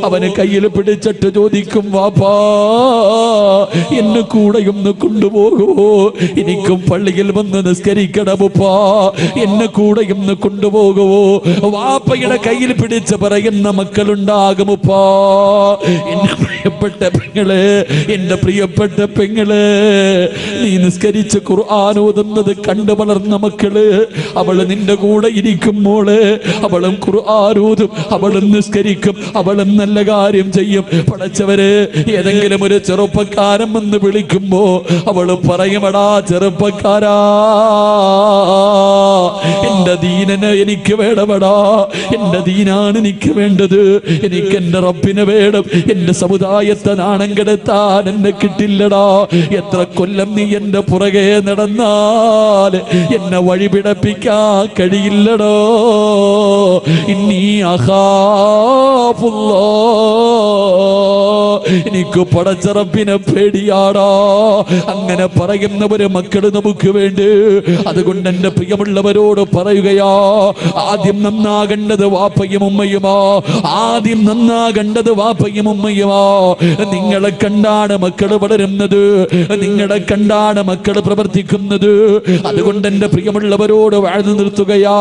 അവന് കയ്യിൽ പിടിച്ചിട്ട് ചോദിക്കും, വാപ്പാ എന്നെ കൂടെയൊന്ന് കൊണ്ടുപോകുമോ? എനിക്കും പള്ളിയിൽ വന്ന് നിസ്കരിക്കണമുപ്പാ, എന്നെ കൂടെയൊന്ന് കൊണ്ടുപോകുമോ? വാപ്പയുടെ കയ്യിൽ പിടിച്ച് പറയുന്ന മക്കളുണ്ടാകുമുപ്പാ. എന്റെ പ്രിയപ്പെട്ട പെങ്ങളെ, എന്റെ പ്രിയപ്പെട്ട പെങ്ങളെ, നീ നിസ്കരിച്ച് ഖുർആൻ ഓതുന്നത് കണ്ടു വളർന്ന മക്കള്, അവള് നിന്റെ കൂടെ ഇരിക്കുമ്പോള് അവളും ഖുർആൻ ഓതും, അവളും നിസ്കരിക്കും, അവളും നല്ല കാര്യം ചെയ്യും. പടച്ചവര്, ഏതെങ്കിലും ഒരു ചെറുപ്പക്കാരൻ എന്ന് വിളിക്കുമ്പോ അവള് പറയുമടാ ചെറുപ്പക്കാരാ, എന്റെ ദീനന് എനിക്ക് വേണമടാ, എന്റെ ദീനാണ് എനിക്ക് വേണ്ടത്, എനിക്ക് എന്റെ റബ്ബിനെ വേണം, എന്റെ സമുദായത്തെ നാണം കെടുത്താൻ എന്നെ കിട്ടില്ലടാ. എത്ര കൊല്ലം നീ എന്റെ പുറകെ നടന്നാൽ എന്നെ വഴിപിടപ്പിക്കാൻ കഴിയില്ലടോ. ഇന്നീ അഖാഫുല്ലാ, എനിക്ക് പടച്ച റബ്ബിനെ പേടിയാടാ. അങ്ങനെ പറയുന്നവര് മക്കള് നമുക്ക് വേണ്ടി. അതുകൊണ്ട് എന്റെ പ്രിയമുള്ളവരോട് പറയുകയാ, ആദ്യം നന്നാകേണ്ടത് വാപ്പയും ഉമ്മയുമാ, ആദ്യം നന്നാകേണ്ടത് വാപ്പയും ഉമ്മയുമാ. നിങ്ങളെ കണ്ടാണ് മക്കള് വളരുന്നത്, നിങ്ങളെ കണ്ടാണ് മക്കള് പ്രവർത്തിക്കുന്നത്. അതുകൊണ്ട് എന്റെ പ്രിയമുള്ളവരോട് വാഴ്ന്നു നിർത്തുകയാ.